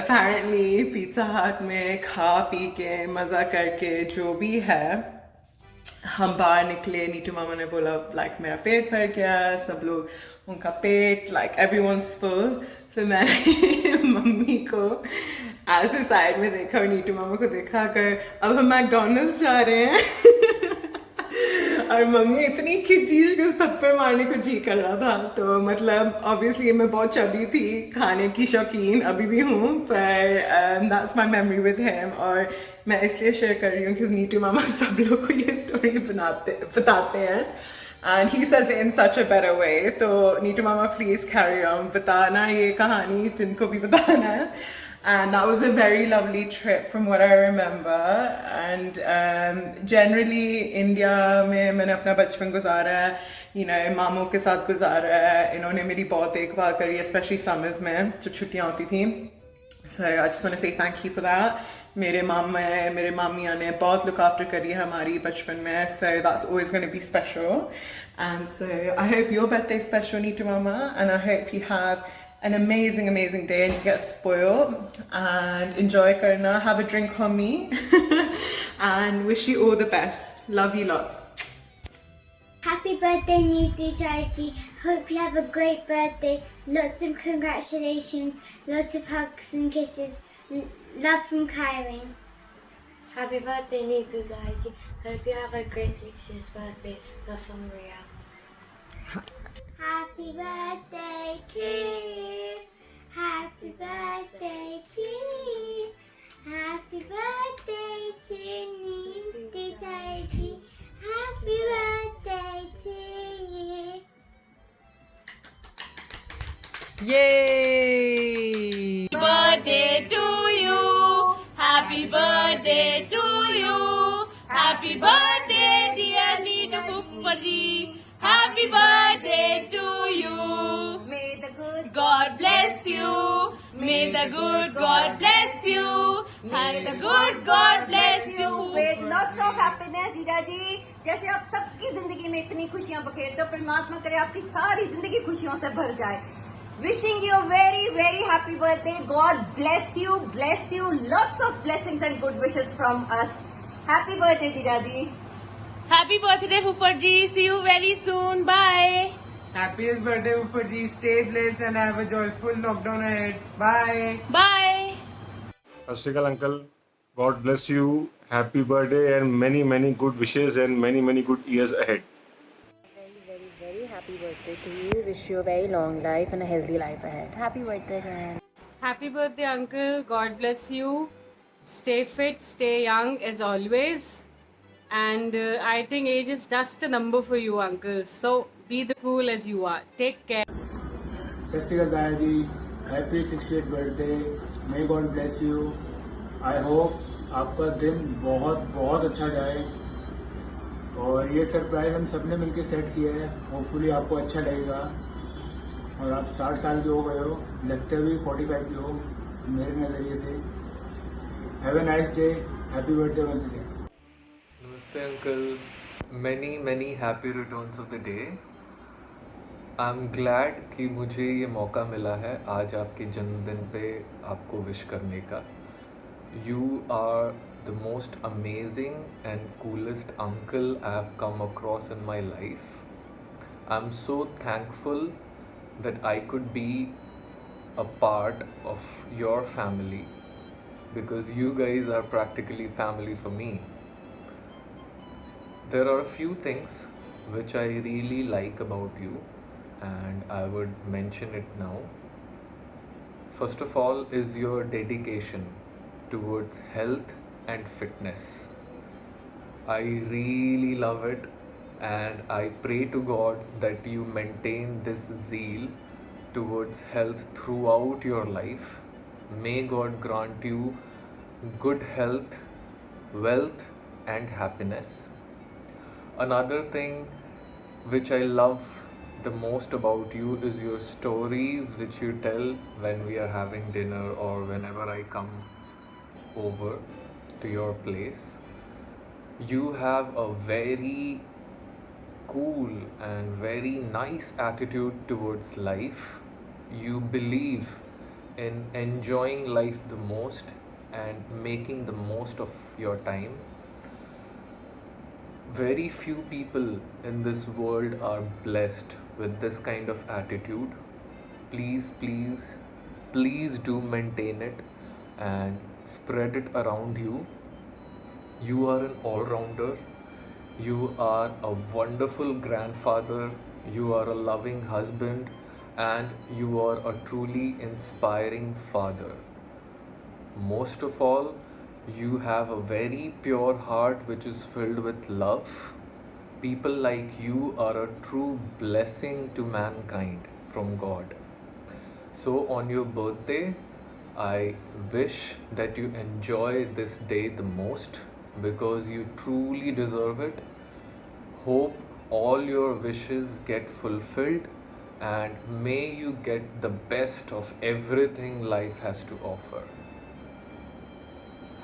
अपेरेंटली पिज़्ज़ा हट में खा पी के मज़ा करके जो भी है हम बाहर निकले। नीटू मामा ने बोला लाइक मेरा पेट भर गया, सब लोग उनका पेट लाइक एवरीवनस फुल। फिर मैंने मम्मी को ऐसे साइड में देखा और नीटू मामा को देखा कर अब हम मैकडोनल्ड्स जा रहे हैं और मम्मी इतनी खिंची कि उस थप्पड़ मारने को जी कर रहा था। तो मतलब ऑब्वियसली मैं बहुत चबी थी, खाने की शौकीन अभी भी हूँ, पर that's my memory with him. और मैं इसलिए शेयर कर रही हूँ कि नीटू मामा सब लोग को ये स्टोरी बताते हैं and he says in such a better way. तो नीटू मामा प्लीज कैरी ऑन, बताना ये कहानी जिनको भी बताना है। And that was a very lovely trip from what I remember. And generally India में मैंने अपना बचपन गुजारा है, you know, मामों के साथ गुजारा है। इन्होंने मेरी बहुत देखभाल करी, especially summers में जब छुट्टियाँ होती थी। So I just want to say thank you for that. मेरे मामिया ने बहुत look after करी है हमारी बचपन में, so that's always going to be special. And so I hope your birthday is special, Neetu Mama, and I hope you have an amazing day and you get spoiled and enjoy karna, have a drink on me and wish you all the best. Love you lots. Happy birthday, Neetu Charity. Hope you have a great birthday. Lots of congratulations, lots of hugs and kisses. Love from Kyrene. Happy birthday, Neetu Charity. Hope you have a great 60th birthday. Love from Maria. Happy birthday to you. Happy birthday to you. Happy birthday to Neetu Charity. Happy birthday to you. Yay! Happy birthday to you. Happy birthday to you. Happy birthday, dear Neetu Puppaji. Happy birthday to you. May the good God bless you. May the good God bless you. May the good God bless you. With lots of happiness, जीजा जी। जैसे आप सबकी जिंदगी में इतनी खुशियां बखेरते हो, परमात्मा करे आपकी सारी जिंदगी खुशियों से भर जाए। Wishing you a very happy birthday. God bless you. Lots of blessings and good wishes from us. Happy birthday, जीजा जी। Happy birthday, Puppaji. See you very soon. Bye. Happiest birthday, Puppaji. Stay blessed and have a joyful lockdown ahead. Bye. Bye. Ashrikal uncle, God bless you. Happy birthday and many good wishes and many good years ahead. Very happy birthday to you. Wish you a very long life and a healthy life ahead. Happy birthday again. Happy birthday, uncle. God bless you. Stay fit, stay young as always. And I think age is just a number for you, uncle. So be the cool as you are. Take care. सत श्री अकाल दादा ji, happy 60th birthday. May God bless you. I hope आपका दिन बहुत अच्छा जाए और ये surprise हम सबने मिलकर सेट किया है। होपफुली आपको अच्छा लगेगा। और आप 60 साल के हो गए हो, लगते भी 45 के हो मेरे नज़रिए से। Have a nice day. Happy birthday once again. Namaste uncle, many happy returns of the day. I'm glad कि मुझे ये मौका मिला है आज आपके जन्मदिन पे आपको विश करने का। You are the most amazing and coolest uncle I have come across in my life. I'm so thankful that I could be a part of your family, because you guys are practically family for me. There are a few things which I really like about you, and I would mention it now. First of all is your dedication towards health and fitness. I really love it, and I pray to God that you maintain this zeal towards health throughout your life. May God grant you good health, wealth, and happiness. Another thing which I love the most about you is your stories which you tell when we are having dinner or whenever I come over to your place. You have a very cool and very nice attitude towards life. You believe in enjoying life the most and making the most of your time. Very few people in this world are blessed with this kind of attitude. Please, please, please do maintain it and spread it around you. You are an all-rounder. You are a wonderful grandfather. You are a loving husband, and you are a truly inspiring father. Most of all, you have a very pure heart which is filled with love. People like you are a true blessing to mankind from God. So on your birthday, I wish that you enjoy this day the most, because you truly deserve it. Hope all your wishes get fulfilled, and may you get the best of everything life has to offer.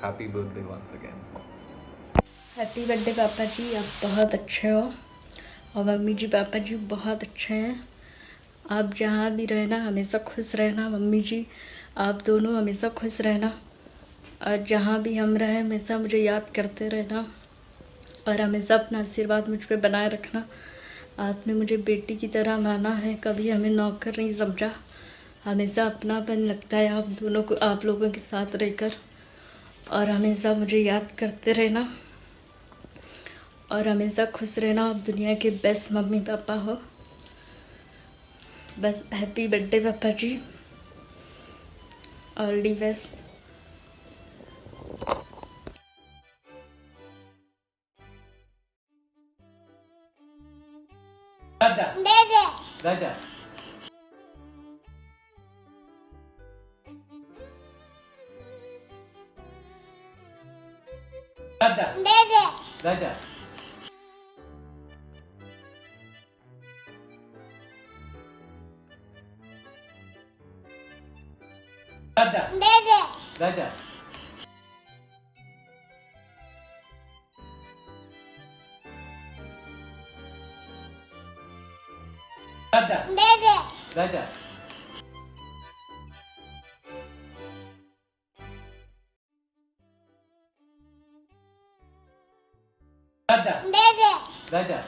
Happy birthday once again. Happy birthday पापा जी, आप बहुत अच्छे हो। और mummy जी पापा जी बहुत अच्छे हैं। आप जहाँ भी रहना हमेशा खुश रहना। मम्मी जी आप दोनों हमेशा खुश रहना, और जहाँ भी हम रहें हमेशा मुझे याद करते रहना, और हमेशा अपना आशीर्वाद मुझ पे बनाए रखना। आपने मुझे बेटी की तरह माना है, कभी हमें नौकर नहीं समझा। हमेशा अपनापन लगता है आप दोनों को, आप लोगों के साथ रहकर। और हमेशा मुझे याद करते रहना, और हमेशा खुश रहना। आप दुनिया के बेस्ट मम्मी पापा हो। बस हैप्पी बर्थडे पापा जी, ऑल दी बेस्ट। दादा दादा दादा दादा दादा दादा दादा दादा दादा दादा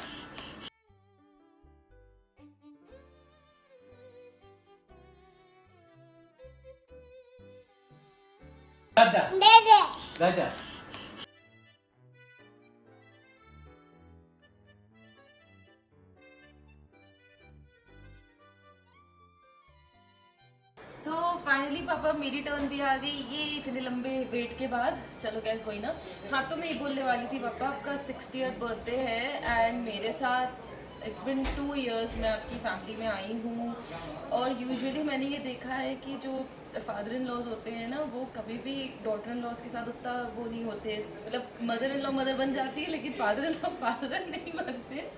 दादा दादा तो फाइनली पापा मेरी टर्न भी आ गई, ये इतने लंबे वेट के बाद। चलो क्या कोई ना। हाँ तो मैं ये बोलने वाली थी पापा, आपका 60th बर्थडे है एंड मेरे साथ इट्स बिन 2 years मैं आपकी फैमिली में आई हूँ। और यूजुअली मैंने ये देखा है कि जो फादर इन लॉज होते हैं ना, वो कभी भी डॉटर इन लॉज के साथ उतना वो नहीं होते। मतलब मदर इन लॉ मदर बन जाती है, लेकिन फादर इन लॉ फादर नहीं बनते।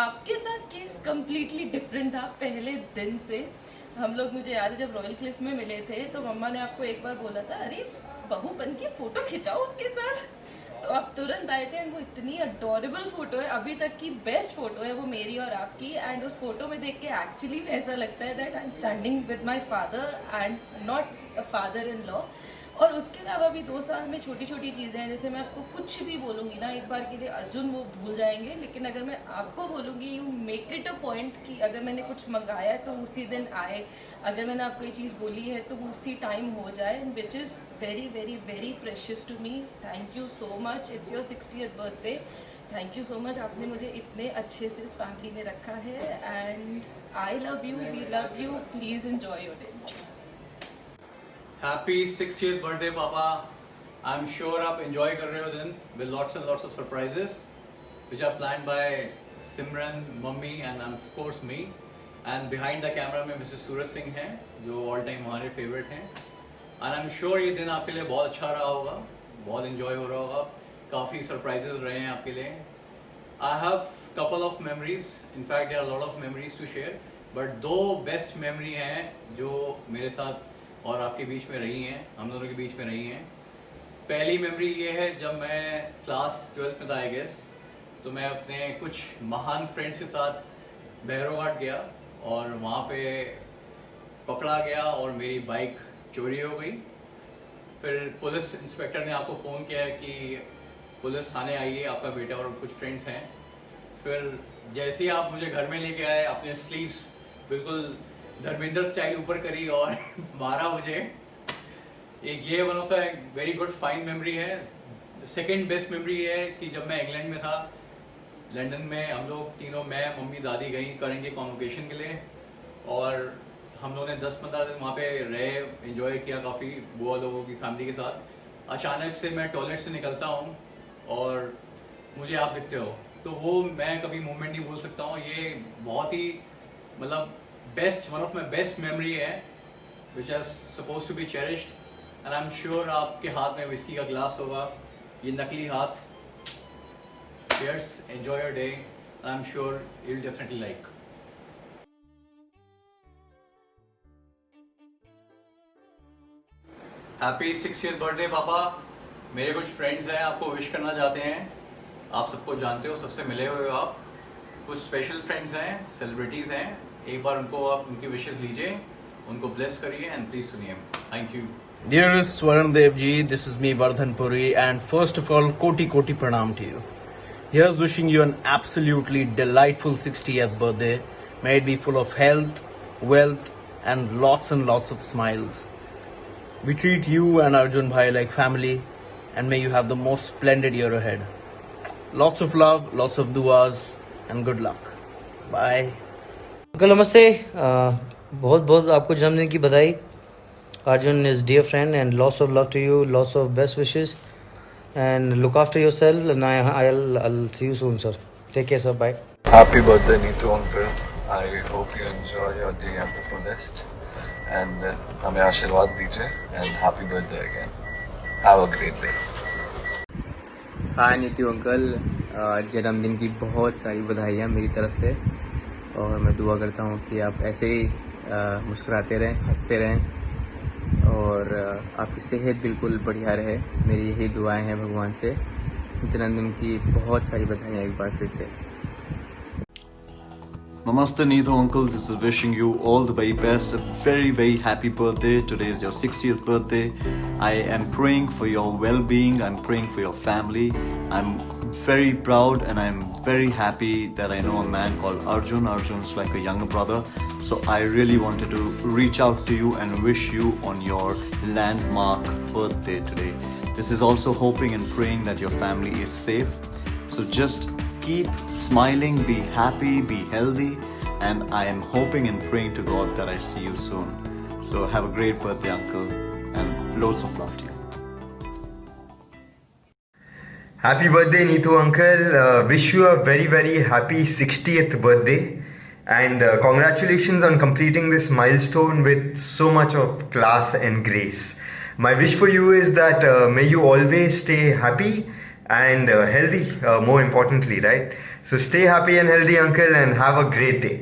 आपके साथ केस कम्प्लीटली डिफरेंट था पहले दिन से। हम लोग, मुझे याद है जब रॉयल क्लिफ में मिले थे तो मम्मा ने आपको एक बार बोला था, अरे बहू बन के फोटो खिंचाओ उसके साथ। तो आप तुरंत आए थे, वो इतनी अडोरेबल फोटो है, अभी तक की बेस्ट फोटो है वो मेरी और आपकी। एंड उस फोटो में देख के एक्चुअली ऐसा लगता है that I am standing with my father and not a father in law. और उसके अलावा भी 2 साल में छोटी छोटी चीज़ें हैं, जैसे मैं आपको कुछ भी बोलूँगी ना, एक बार के लिए अर्जुन वो भूल जाएंगे, लेकिन अगर मैं आपको बोलूँगी you make it a point कि अगर मैंने कुछ मंगाया तो उसी दिन आए, अगर मैंने आपको ये चीज़ बोली है तो वो उसी टाइम हो जाए, which is very very very precious to me. Thank you so much, it's your 60th birthday, thank you so much, आपने मुझे इतने अच्छे से इस फैमिली में रखा है and I love you, we love you, please enjoy your day. Happy 60th birthday पापा। आई एम श्योर आप एंजॉय कर रहे हो दिन with lots and lots of surprises which are planned by Simran, मम्मी and of course me. And behind the camera में Mrs Suraj Singh हैं जो ऑल टाइम हमारे फेवरेट हैं। एंड आई एम श्योर ये दिन आपके लिए बहुत अच्छा रहा होगा, बहुत एंजॉय हो रहा होगा, काफ़ी सरप्राइजेस रहे हैं आपके लिए। I have couple of memories, in fact there are lot of memories to share, but 2 best memory हैं जो मेरे साथ और आपके बीच में रही हैं, हम दोनों के बीच में रही हैं। पहली मेमोरी ये है, जब मैं क्लास 12th में था आई गेस, तो मैं अपने कुछ महान फ्रेंड्स के साथ भैरवघाट गया और वहाँ पे पकड़ा गया और मेरी बाइक चोरी हो गई। फिर पुलिस इंस्पेक्टर ने आपको फ़ोन किया कि पुलिस थाने आइए, आपका बेटा और कुछ फ्रेंड्स हैं। फिर जैसे ही आप मुझे घर में लेके आए, अपने स्लीव्स बिल्कुल धर्मेंद्र स्टाइल ऊपर करी और मारा मुझे। एक ये one of the very good fine memory है। सेकंड बेस्ट मेमोरी है कि जब मैं इंग्लैंड में था, लंदन में, हम लोग तीनों, मैं, मम्मी, दादी गई करेंगे कॉन्वोकेशन के लिए और हम लोगों ने 10-15 दिन वहाँ पे रहे, एंजॉय किया काफ़ी बुआ लोगों की फैमिली के साथ। अचानक से मैं टॉयलेट से निकलता हूँ और मुझे आप दिखते हो, तो वो मैं कभी मोमेंट नहीं भूल सकता हूँ। ये बहुत ही मतलब best, one of my best memory है which are suppose to be cherished. And I am sure आपके हाथ में विस्की का ग्लास होगा, ये नकली हाथ। Cheers, enjoy your day, I am sure you will definitely like. Happy 60th birthday पापा। मेरे कुछ फ्रेंड्स हैं, आपको विश करना चाहते हैं। आप सबको जानते हो, सबसे मिले हुए हो आप। कुछ स्पेशल फ्रेंड्स हैं, सेलिब्रिटीज़ हैं, एक बार उनको आप उनकी विशेस लीजिए, उनको ब्लेस करिए एंड प्लीज सुनिए। Thank you. Dearest Varun Dev ji, this is me Vardhan Puri, and first of all, koti pranam to you. Here's wishing you an absolutely delightful 60th birthday. May it be full of health, wealth, and lots of smiles. We treat you and Arjun Bhai like family, and may you have the most splendid year ahead. Lots of love, lots of duas, and good luck. Bye. Uncle नमस्ते, बहुत बहुत आपको जन्मदिन की बधाई। Arjun is dear friend and lots of love to you, lots of best wishes and look after yourself and I'll see you soon sir. Take care sir, bye. Happy birthday Neetu uncle. I hope you enjoy your day at the fullest and हमें आशीर्वाद दीजिए and happy birthday again. Have a great day. Hi Neetu uncle, जन्मदिन की बहुत सारी बधाइयाँ मेरी तरफ से और मैं दुआ करता हूँ कि आप ऐसे ही मुस्कुराते रहें, हंसते रहें और आपकी सेहत बिल्कुल बढ़िया रहे। मेरी यही दुआएं हैं भगवान से। जन्मदिन की बहुत सारी बधाइयाँ एक बार फिर से। Namaste Neetu uncle, this is wishing you all the very best, a very happy birthday. Today is your 60th birthday. I am praying for your well-being, I'm praying for your family. I'm very proud and I'm very happy that I know a man called Arjun. Arjun's like a younger brother. So I really wanted to reach out to you and wish you on your landmark birthday today. This is also hoping and praying that your family is safe. So just keep smiling, be happy, be healthy, and I am hoping and praying to God that I see you soon. So have a great birthday uncle and loads of love to you. Happy birthday Neetu uncle, wish you a very happy 60th birthday and congratulations on completing this milestone with so much of class and grace. My wish for you is that may you always stay happy and healthy, more importantly, right? So stay happy and healthy uncle and have a great day.